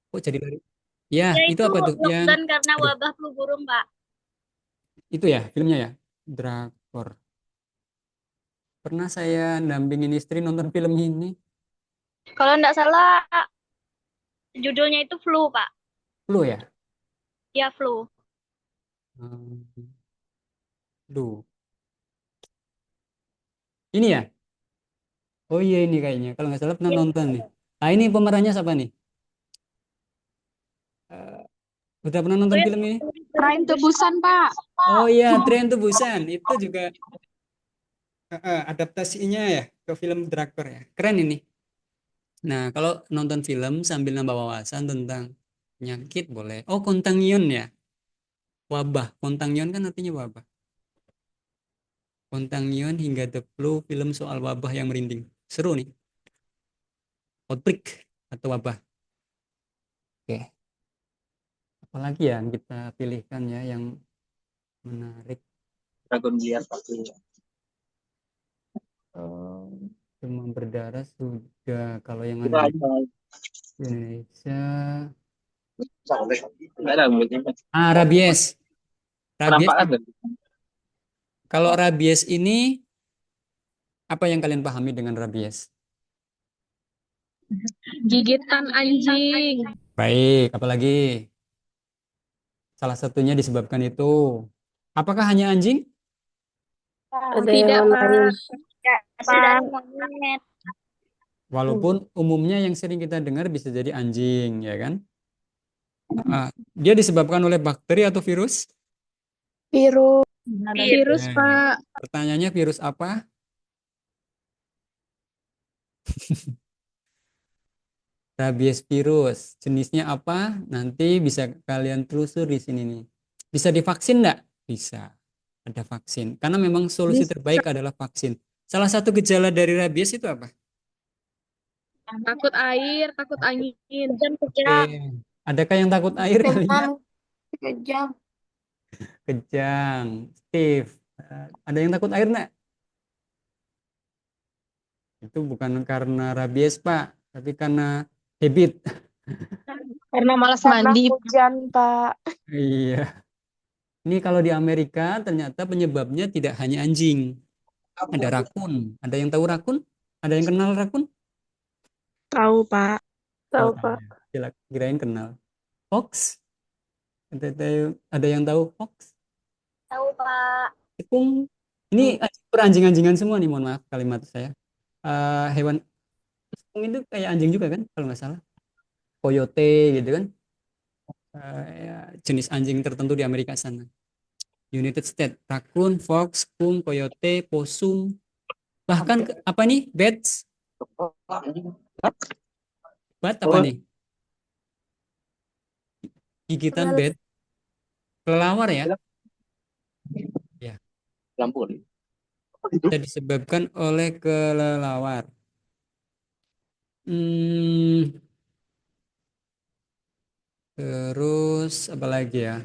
Kok jadi lari? Ya, Ya itu itu apa tuh? Yang lockdown karena aduh, wabah flu burung, Pak. itu ya filmnya ya. Drakor. Pernah saya dampingin istri nonton film ini. Kalau nggak salah judulnya itu flu, Pak. Flu ya? Ya flu. Hmm, Flu. Ini ya? Oh iya ini kayaknya. Kalau nggak salah pernah nonton nih. Ah ini pemerannya siapa nih? Eh, udah pernah nonton film ini? Train to Busan, Pak. Oh iya, Train to Busan. Itu juga adaptasinya ya ke film drakor ya. Keren ini. Nah, kalau nonton film sambil nambah wawasan tentang penyakit boleh. Oh, kontangion ya. Wabah. Kontangion kan artinya wabah. Kontangion hingga the flu, film soal wabah yang merinding. Seru nih. Outbreak atau wabah. Oke. Apalagi ya yang kita pilihkan ya yang menarik. Dragon Gear pasti. Demam berdarah sudah. Kalau yang Itu ada di aja. Indonesia. Nggak ada mulutnya. Rabies. Rabies. Penampakan kan? Kalau rabies ini apa yang kalian pahami dengan rabies? Gigitan anjing. Baik, apalagi salah satunya disebabkan itu. Apakah hanya anjing? Ada Tidak, yang Pak. lain. Dari monyet. Walaupun umumnya yang sering kita dengar bisa jadi anjing, ya kan? Dia disebabkan oleh bakteri atau virus? Virus. Virus, Nah, Pak. pertanyaannya virus apa? Rabies virus. Jenisnya apa? Nanti bisa kalian telusuri di sini nih. Bisa divaksin enggak? Bisa. Ada vaksin. Karena memang solusi Bisa. terbaik adalah vaksin. Salah satu gejala dari rabies itu apa? Takut air, takut angin. Oke. Adakah yang takut air kalian? Kejam. Kejang. Steve. Ada yang takut air enggak? Itu bukan karena rabies, Pak. Tapi karena habit. Karena malas Karena mandi. hujan, Pak. Iya. Ini kalau di Amerika ternyata penyebabnya tidak hanya anjing. Ada rakun. Ada yang tahu rakun? Ada yang kenal rakun? Tahu, Pak. Tahu, Oh, Pak. iya. Kirain kenal. Fox? Ada yang tahu fox? Tahu, Pak. Tepung. Ini peranjing-anjingan semua nih, mohon maaf kalimat saya. Hewan tepung itu kayak anjing juga kan, kalau nggak salah. Coyote gitu kan. Ya, jenis anjing tertentu di Amerika sana. United States, raccoon, fox, skunk, coyote, possum, bahkan apa nih, bats, bat apa nih? Gigitan bat, kelelawar ya, Lampu. bisa disebabkan oleh kelelawar. Terus apa lagi ya?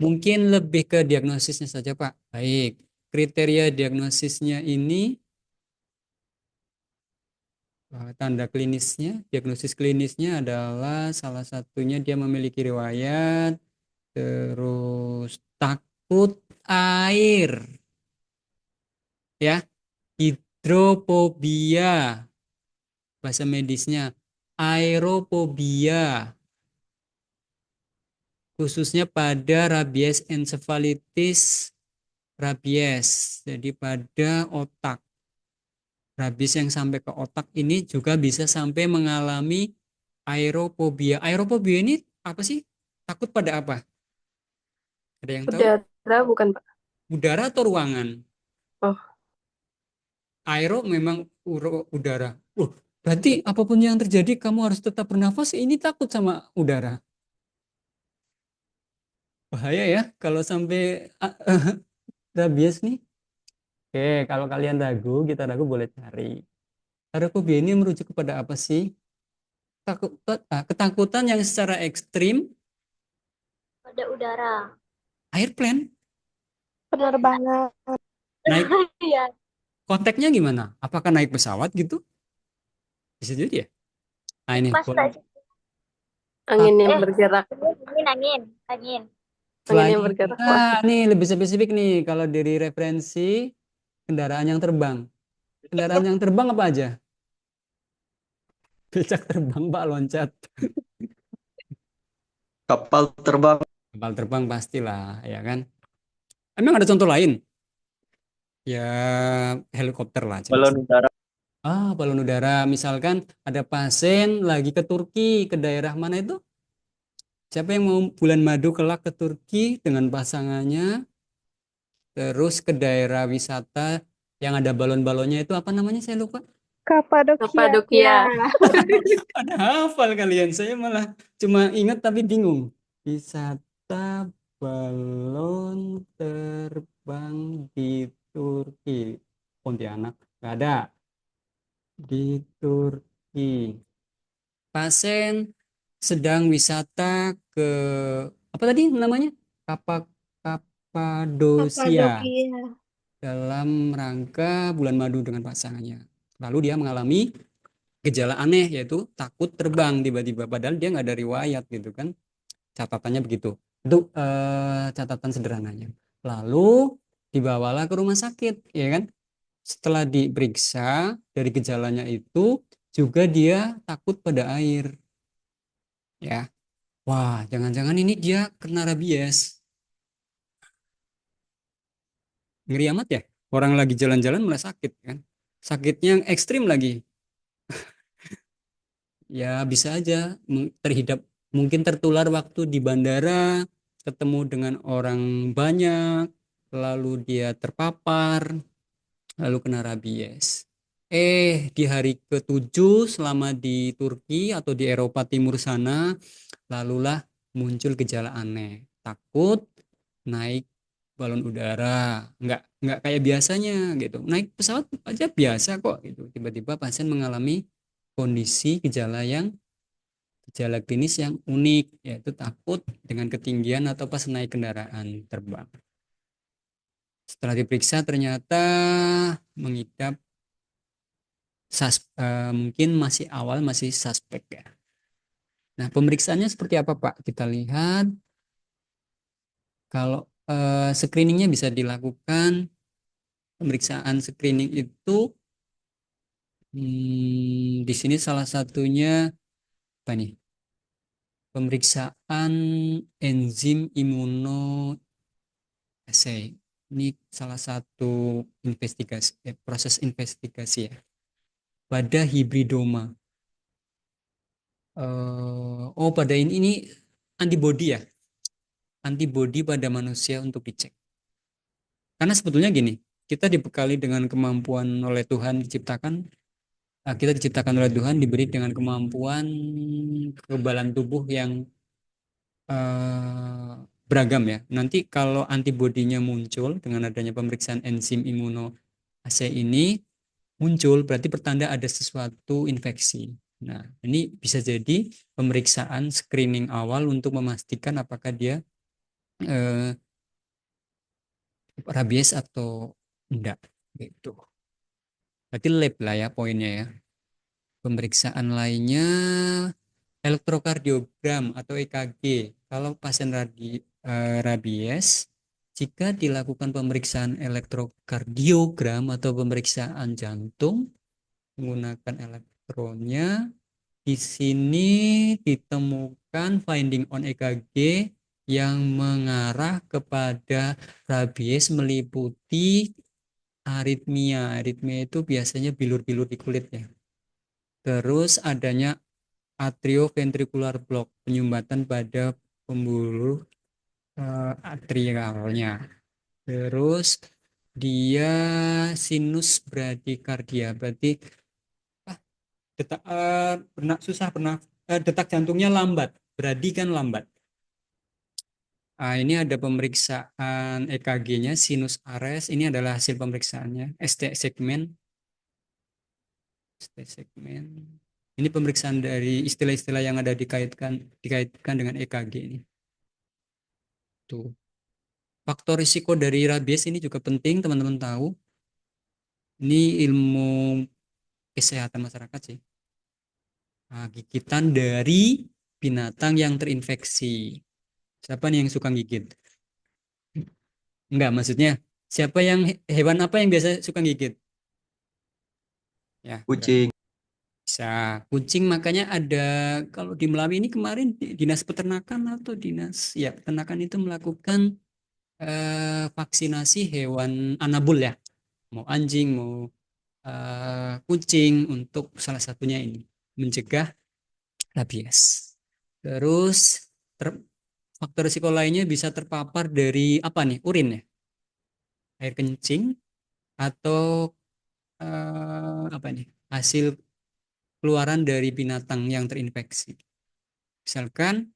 Mungkin lebih ke diagnosisnya saja, Pak. Baik, kriteria diagnosisnya ini tanda klinisnya, diagnosis klinisnya adalah salah satunya dia memiliki riwayat, terus takut air, ya, hidrofobia, bahasa medisnya, aerofobia, khususnya pada rabies encephalitis rabies, jadi pada otak. Rabies yang sampai ke otak ini juga bisa sampai mengalami aerofobia. Aerofobia ini apa sih? Takut pada apa? Ada yang tahu? Udara bukan, Pak? Udara atau ruangan? Oh. Aero memang udara. Berarti apapun yang terjadi kamu harus tetap bernafas. Ini takut sama udara. Bahaya ya kalau sampai rabies nih. Oke, kalau kalian ragu, kita ragu boleh cari. Arachnofobia ini merujuk kepada apa sih? Ketakutan yang secara ekstrim, Pada udara. airplane, Benar banget. naik Iya. konteksnya gimana? Apakah naik pesawat gitu? Bisa jadi ya? Nah ini Pas tak Angin yang Eh. bergerak. angin. Angin flying. yang bergerak. Nah, nih lebih spesifik nih kalau dari referensi kendaraan yang terbang. Kendaraan yang terbang apa aja? Becak terbang, Pak, loncat. Kapal terbang, Kapal terbang pastilah, ya kan? Emang ada contoh lain? Ya, helikopter lah jelas. balon udara, Balon udara. Misalkan ada pasien lagi ke Turki, ke daerah mana itu? Siapa yang mau bulan madu kelak ke Turki dengan pasangannya, terus ke daerah wisata yang ada balon-balonnya itu apa namanya? Saya lupa. Kapadokia. Kapadokia. Ada hafal kalian, saya malah cuma ingat tapi bingung. Wisata balon terbang di Turki. Pontianak, nggak ada. Di Turki. Pasien sedang wisata ke apa tadi namanya? Kapadosia dalam rangka bulan madu dengan pasangannya. Lalu dia mengalami gejala aneh yaitu takut terbang tiba-tiba padahal dia nggak ada riwayat gitu kan. Catatannya begitu. Itu catatan sederhananya. Lalu dibawalah ke rumah sakit, ya kan? Setelah diperiksa dari gejalanya itu juga dia takut pada air, ya. Wah, jangan-jangan ini dia kena rabies. Ngeri amat ya. Orang lagi jalan-jalan malah sakit kan. Sakitnya yang ekstrim lagi. Ya bisa aja terhidap, mungkin tertular waktu di bandara, ketemu dengan orang banyak, lalu dia terpapar, lalu kena rabies. Di hari ke-7 selama di Turki atau di Eropa Timur sana, lalulah muncul gejala aneh. Takut naik balon udara, nggak kayak biasanya gitu. Naik pesawat aja biasa kok gitu. Tiba-tiba pasien mengalami kondisi gejala klinis yang unik, yaitu takut dengan ketinggian atau pas naik kendaraan terbang. Setelah diperiksa ternyata mengidap mungkin masih awal, masih suspek ya. Nah, pemeriksaannya seperti apa, Pak? Kita lihat kalau screeningnya bisa dilakukan. Pemeriksaan screening itu di sini salah satunya apa nih? Pemeriksaan enzim imunoassay. Ini salah satu proses investigasi ya pada hibridoma. Pada ini antibody ya, antibody pada manusia untuk dicek. Karena sebetulnya gini, kita dibekali dengan kemampuan oleh Tuhan diciptakan, kita diciptakan oleh Tuhan diberi dengan kemampuan kekebalan tubuh yang beragam ya. Nanti kalau antibodinya muncul dengan adanya pemeriksaan enzim imunoassay ini muncul, berarti pertanda ada sesuatu infeksi. Nah, ini bisa jadi pemeriksaan screening awal untuk memastikan apakah dia rabies atau enggak gitu. Berarti lab lah ya poinnya ya. Pemeriksaan lainnya elektrokardiogram atau EKG. Kalau pasien rabies, jika dilakukan pemeriksaan elektrokardiogram atau pemeriksaan jantung menggunakan elektronnya, di sini ditemukan finding on EKG yang mengarah kepada rabies meliputi aritmia. Aritmia itu biasanya bilur-bilur di kulit ya. Terus adanya atrioventricular block, penyumbatan pada pembuluh atrialnya. Terus dia sinus bradikardia, berarti detak jantungnya lambat. Bradi kan lambat. Ini ada pemeriksaan EKG-nya, sinus Ares. Ini adalah hasil pemeriksaannya. ST segmen. Ini pemeriksaan dari istilah-istilah yang ada dikaitkan dengan EKG ini. Tuh. Faktor risiko dari rabies ini juga penting teman-teman tahu. Ini ilmu kesehatan masyarakat sih. Gigitan dari binatang yang terinfeksi. Siapa nih yang suka gigit? Enggak, maksudnya siapa yang hewan apa yang biasa suka gigit? Ya, Kucing. bisa kucing. Makanya ada, kalau di Melawi ini kemarin dinas peternakan atau dinas ya peternakan itu melakukan vaksinasi hewan anabul ya, mau anjing mau kucing, untuk salah satunya ini mencegah rabies. Terus faktor risiko lainnya bisa terpapar dari apa nih, urin ya, air kencing, atau apa nih, hasil keluaran dari binatang yang terinfeksi. Misalkan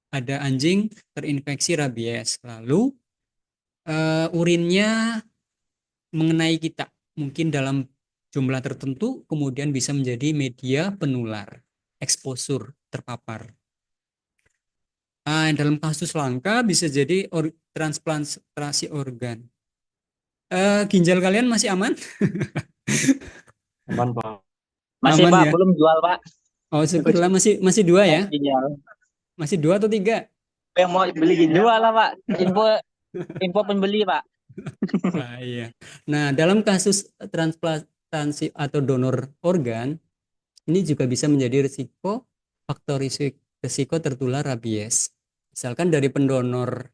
ada anjing terinfeksi rabies, lalu urinnya mengenai kita, mungkin dalam jumlah tertentu, kemudian bisa menjadi media penular, exposure, terpapar. Dalam kasus langka bisa jadi transplantasi organ. Ginjal kalian masih aman? Aman, Pak. Masih Aman Pak, ya? belum jual Pak. Oh, syukurlah, masih dua ya? Ginjal. Masih 2 atau 3? Yang mau beli ginjal. Dua lah Pak. Info pembeli Pak. Iya. Nah, dalam kasus transplantasi atau donor organ, ini juga bisa menjadi faktor risiko tertular rabies. Misalkan dari pendonor,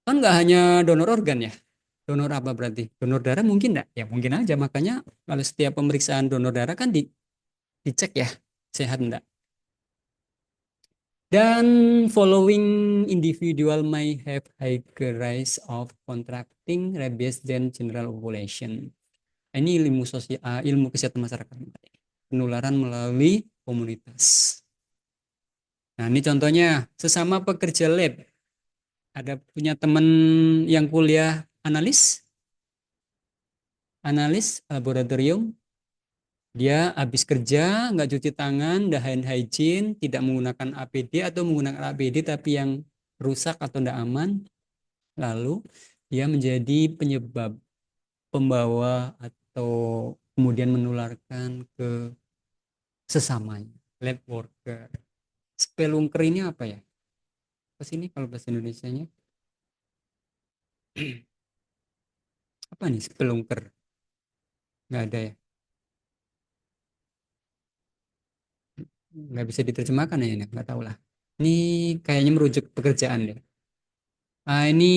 kan nggak hanya donor organ ya. Donor apa berarti? Donor darah mungkin enggak? Ya mungkin aja. Makanya kalau setiap pemeriksaan donor darah kan dicek ya, sehat enggak. Dan following individual may have higher risk of contracting rabies than general population. Ini ilmu kesehatan masyarakat. Penularan melalui komunitas. Nah, ini contohnya sesama pekerja lab. Ada punya teman yang kuliah analis laboratorium. Dia habis kerja, nggak cuci tangan, dah hand hygiene, tidak menggunakan APD atau menggunakan APD tapi yang rusak atau tidak aman. Lalu dia menjadi penyebab, pembawa, atau kemudian menularkan ke sesamanya. Lab worker. Spelunker ini apa ya? Apa sih ini kalau bahasa Indonesianya? Apa nih spelunker? Nggak ada ya? Nggak bisa diterjemahkan ya ini, nggak tahu lah. Ini kayaknya merujuk pekerjaan deh. Ini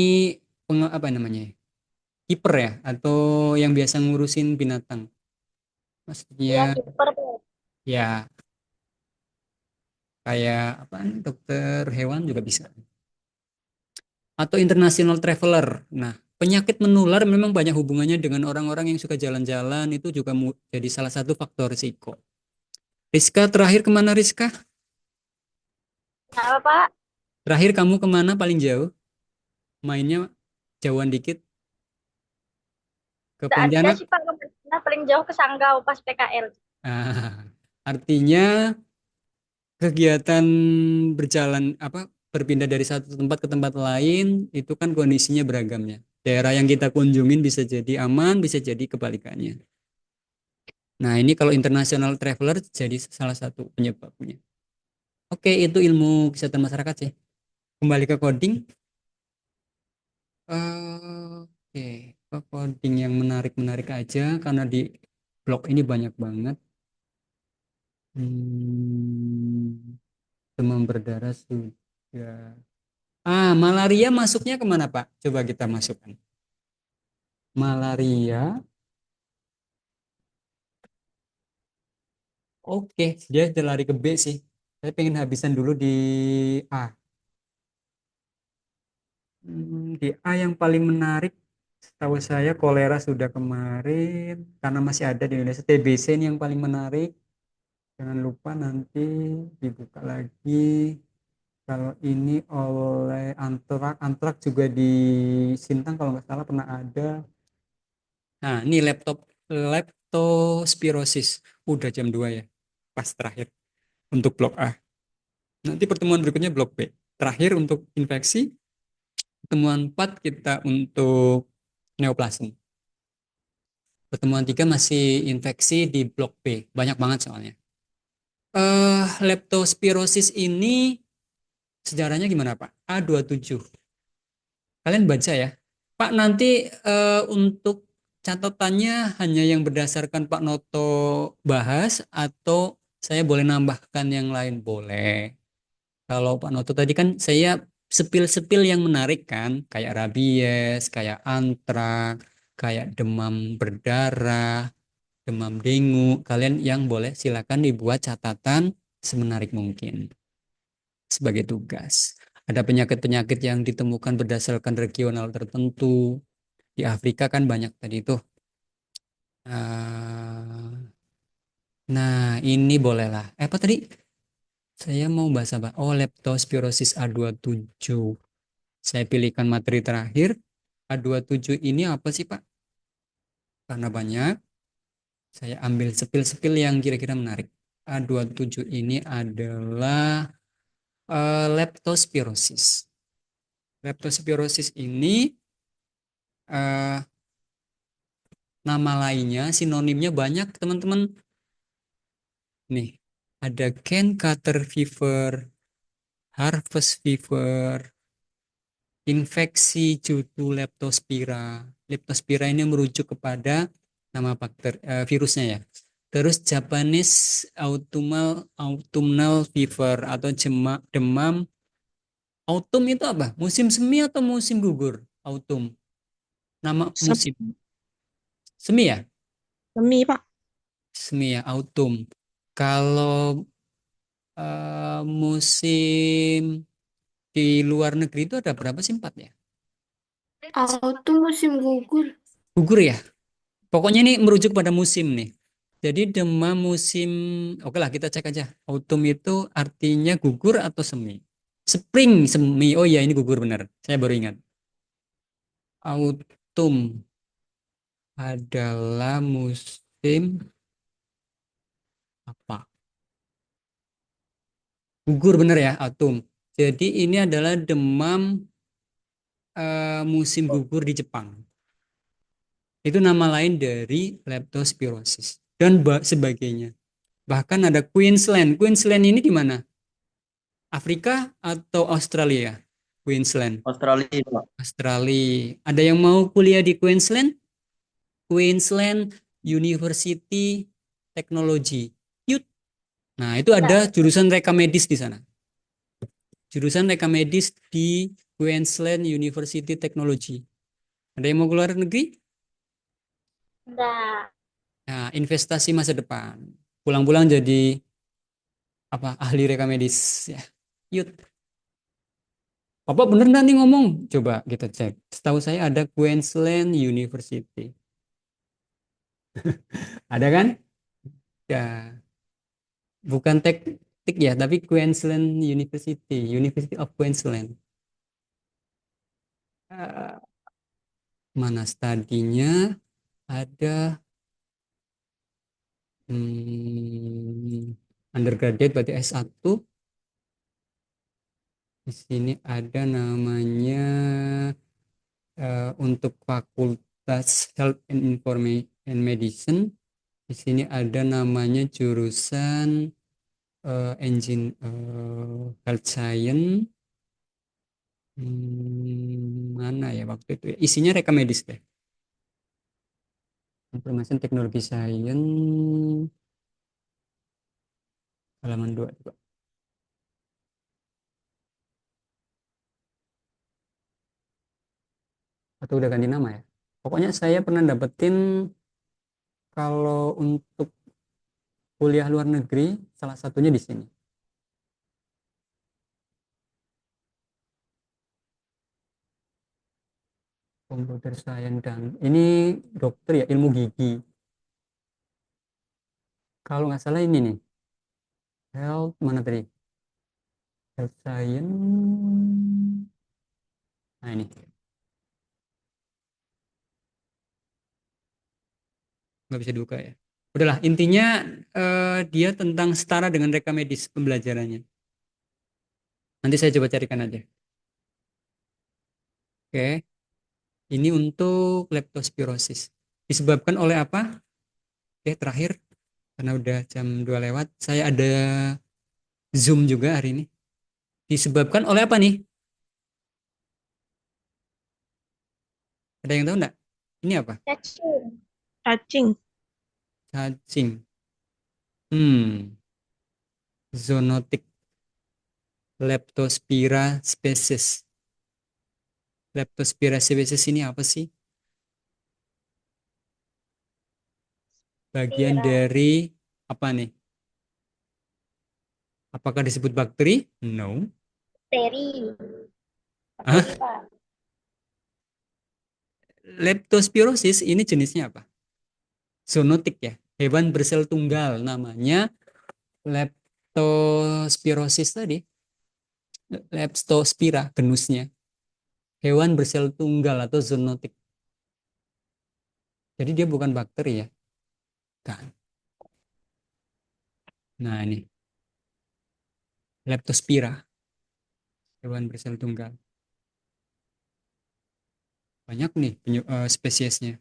apa namanya? Kiper ya, atau yang biasa ngurusin binatang. Maksudnya Iya, kiper tuh. ya kayak apa? Dokter hewan juga bisa. Atau international traveler. Nah, penyakit menular memang banyak hubungannya dengan orang-orang yang suka jalan-jalan, itu juga jadi salah satu faktor risiko. Rizka, terakhir kemana Rizka? Kenapa, Pak? Terakhir kamu kemana paling jauh? Mainnya jauhan dikit ke Tidak ada Pontianak. sih, Pak. Kemana paling jauh ke Sanggau pas PKL. Artinya kegiatan berjalan berpindah dari satu tempat ke tempat lain itu kan kondisinya beragam ya. Daerah yang kita kunjungin bisa jadi aman, bisa jadi kebalikannya. Nah, ini kalau international traveler jadi salah satu penyebabnya. Oke, itu ilmu kesehatan masyarakat sih. Kembali ke coding. Oke, ke coding yang menarik-menarik aja karena di blog ini banyak banget. Demam berdarah sudah. Malaria masuknya kemana Pak? Coba kita masukkan. Malaria. Oke, dia sudah lari ke B sih. Saya pengen habisan dulu di A. Di A yang paling menarik, setahu saya kolera sudah kemarin, karena masih ada di Indonesia. TBC ini yang paling menarik. Jangan lupa nanti dibuka lagi. Kalau ini oleh Antrak juga di Sintang kalau nggak salah pernah ada. Nah, ini leptospirosis. Udah jam 2 ya. Pas terakhir untuk blok A. Nanti pertemuan berikutnya blok B. Terakhir untuk infeksi, pertemuan 4 kita untuk neoplasma. Pertemuan 3 masih infeksi di blok B. Banyak banget soalnya. Leptospirosis ini sejarahnya gimana, Pak? A27. Kalian baca ya. Pak, nanti untuk catatannya hanya yang berdasarkan Pak Noto bahas atau saya boleh nambahkan yang lain? Boleh. Kalau Pak Noto tadi kan saya sepil-sepil yang menarik kan, kayak rabies, kayak antrak, kayak demam berdarah, demam dengue. Kalian yang boleh silakan dibuat catatan semenarik mungkin sebagai tugas. Ada penyakit-penyakit yang ditemukan berdasarkan regional tertentu. Di Afrika kan banyak tadi tuh. Nah, ini bolehlah. Apa tadi? Saya mau bahas apa? Oh, leptospirosis A27. Saya pilihkan materi terakhir. A27 ini apa sih, Pak? Karena banyak, saya ambil sepil-sepil yang kira-kira menarik. A27 ini adalah leptospirosis. Leptospirosis ini eh, nama lainnya, sinonimnya banyak, teman-teman. Nih, ada Cane Carter Fever, Harvest Fever, infeksi cutu Leptospira. Leptospira ini merujuk kepada nama virusnya ya. Terus Japanese Autumnal Fever atau demam. Autumn itu apa? Musim semi atau musim gugur? Autumn. Nama musim. Semi ya? Semi, Pak. Semi ya, autumn. Kalau musim di luar negeri itu ada berapa sih? 4 ya? Autumn musim gugur. Gugur ya? Pokoknya ini merujuk pada musim nih. Jadi demam musim, oke lah kita cek aja. Autumn itu artinya gugur atau semi? Spring, semi. Oh iya ini gugur benar. Saya baru ingat. Autumn adalah musim apa? Gugur benar ya, autumn. Jadi ini adalah demam musim gugur di Jepang. Itu nama lain dari leptospirosis dan sebagainya. Bahkan ada Queensland. Queensland ini di mana? Afrika atau Australia? Queensland. Australia, Pak. Australia. Ada yang mau kuliah di Queensland? Queensland University Technology. Yut. Nah, itu ada jurusan reka medis di sana. Jurusan reka medis di Queensland University Technology. Ada yang mau keluar negeri? Enggak. Nah, investasi masa depan. Pulang-pulang jadi apa? Ahli reka medis ya. Yut. Bapak bener nggak nih ngomong? Coba kita cek. Setahu saya ada Queensland University. Ada kan? Ya, bukan teknik ya, tapi Queensland University, University of Queensland. Eh, mana studinya? Ada undergraduate berarti S1. Di sini ada namanya untuk Fakultas Health and Information and Medicine. Di sini ada namanya jurusan engine health science. Mana ya waktu itu ya? Isinya reka medis deh. Information Teknologi Science halaman 2 juga. Atau udah ganti nama ya? Pokoknya saya pernah dapetin kalau untuk kuliah luar negeri salah satunya di sini. Computer Science dan ini dokter ya ilmu gigi. Kalau nggak salah ini nih. Health mana tadi? Health science. Nah ini, nggak bisa dibuka ya. Udahlah, intinya dia tentang setara dengan reka medis pembelajarannya. Nanti saya coba carikan aja. Oke, ini untuk leptospirosis. Disebabkan oleh apa? Oke, terakhir, karena udah jam 2 lewat, saya ada Zoom juga hari ini. Disebabkan oleh apa nih? Ada yang tahu enggak? Ini apa? Cacing. Cacing. Cacing. Zoonotic Leptospira species. Leptospira species ini apa sih? Bagian Spira. dari apa nih? Apakah disebut bakteri? No. Bakteri. Hah? Bakteri, Pak. Leptospirosis ini jenisnya apa? Zoonotik ya. Hewan bersel tunggal, namanya leptospirosis tadi. Leptospira genusnya. Hewan bersel tunggal atau zoonotik. Jadi dia bukan bakteri ya. Kan. Nah ini. Leptospira. Hewan bersel tunggal. Banyak nih spesiesnya.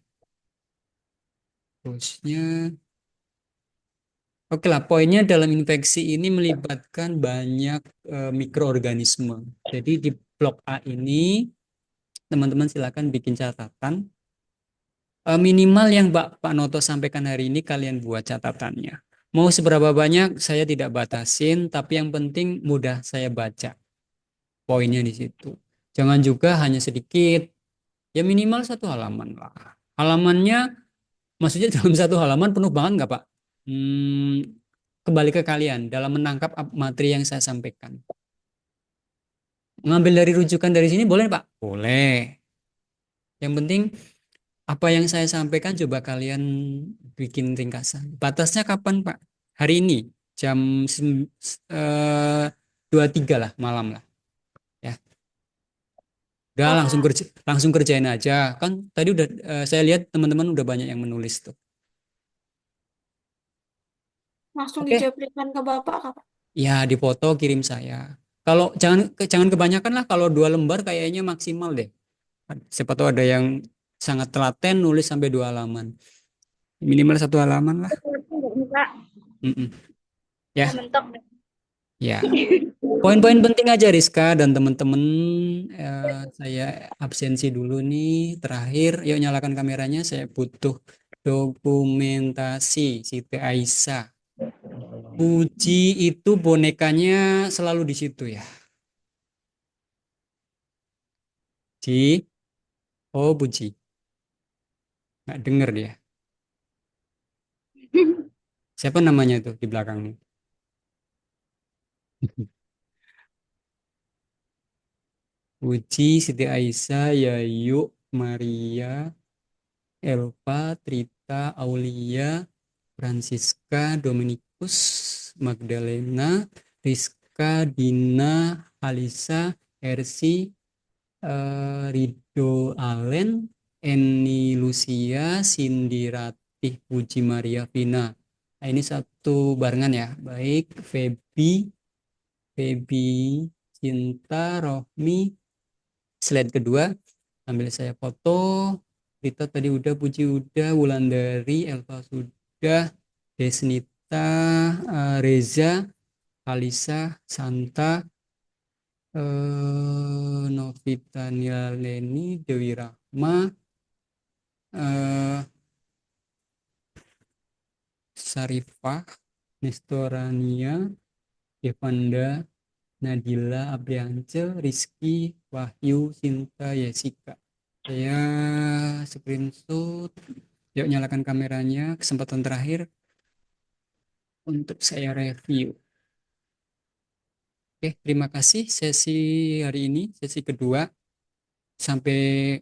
Terusnya, oke lah, poinnya dalam infeksi ini melibatkan banyak mikroorganisme. Jadi di blok A ini, teman-teman silakan bikin catatan. Minimal yang Pak Noto sampaikan hari ini kalian buat catatannya. Mau seberapa banyak saya tidak batasin, tapi yang penting mudah saya baca. Poinnya di situ. Jangan juga hanya sedikit. Ya minimal 1 halaman lah. Halamannya, maksudnya dalam 1 halaman penuh banget nggak Pak? Kembali ke kalian dalam menangkap materi yang saya sampaikan. Ngambil dari rujukan dari sini boleh Pak? Boleh. Yang penting apa yang saya sampaikan coba kalian bikin ringkasan. Batasnya kapan Pak? Hari ini jam 23 lah malam lah. Ya. Udah langsung kerjain aja. Kan tadi udah saya lihat teman-teman udah banyak yang menulis tuh. Langsung Oke. dijabrikan ke Bapak, Kak. Ya, dipoto kirim saya. Kalau jangan kebanyakan lah, kalau 2 lembar kayaknya maksimal deh. Siapa tahu ada yang sangat telaten nulis sampai 2 halaman. Minimal 1 halaman lah. Pak. Mm-mm. Ya, Mentok. ya. Poin-poin penting aja Rizka dan teman-teman. Saya absensi dulu nih. Terakhir, yuk nyalakan kameranya. Saya butuh dokumentasi Siti Aisyah. Puji itu bonekanya selalu di situ ya. Ji, oh Puji, nggak denger dia. Siapa namanya tuh di belakangnya? Puji, Siti Aisyah, Yayu, Maria, Elva, Trita, Aulia, Francisca, Dominikus, Magdalena, Rizka, Dina, Alisa, Ersi, Rido Allen, Eni Lucia, Cindy Ratih, Puji Maria Vina. Nah, ini satu barengan ya. Baik, Feby, Cinta, Rohmi. Slide kedua, ambil saya foto. Rita tadi udah, Puji udah, Wulandari, Elva sudah, Desnita, Reza, Alisa, Santa, Novita Nialeni, Dewi Rahma, Sarifah, Nestorania, Devanda, Nadila, Abriance, Rizky, Wahyu, Sinta, Yesika. Saya screenshot. Yuk nyalakan kameranya. Kesempatan terakhir untuk saya review. Oke, terima kasih sesi hari ini, sesi kedua. Sampai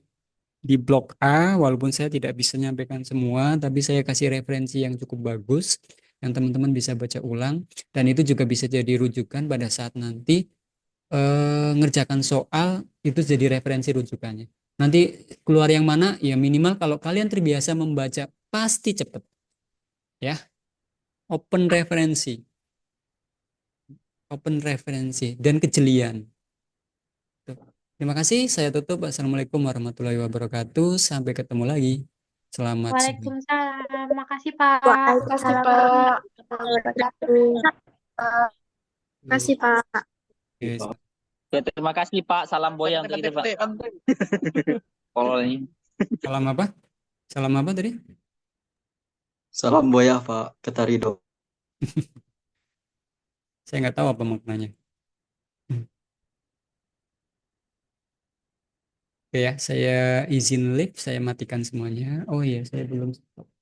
di blok A, walaupun saya tidak bisa menyampaikan semua, tapi saya kasih referensi yang cukup bagus, yang teman-teman bisa baca ulang, dan itu juga bisa jadi rujukan pada saat nanti ngerjakan soal itu jadi referensi rujukannya. Nanti keluar yang mana ya minimal kalau kalian terbiasa membaca pasti cepet ya. Open referensi dan kejelian. Tuh. Terima kasih, saya tutup. Assalamualaikum warahmatullahi wabarakatuh. Sampai ketemu lagi. Selamat siang. Waalaikumsalam. Makasih, Pak. Makasih, Pak. Kasih, Pak. Oke, Ya, terima kasih Pak. Salam boya untuk itu Pak. Kalau ini. salam apa? Salam apa tadi? Salam boya Pak Ketarido. Saya nggak tahu apa maknanya. Oke ya, saya izin live, saya matikan semuanya. Oh iya, saya belum stop.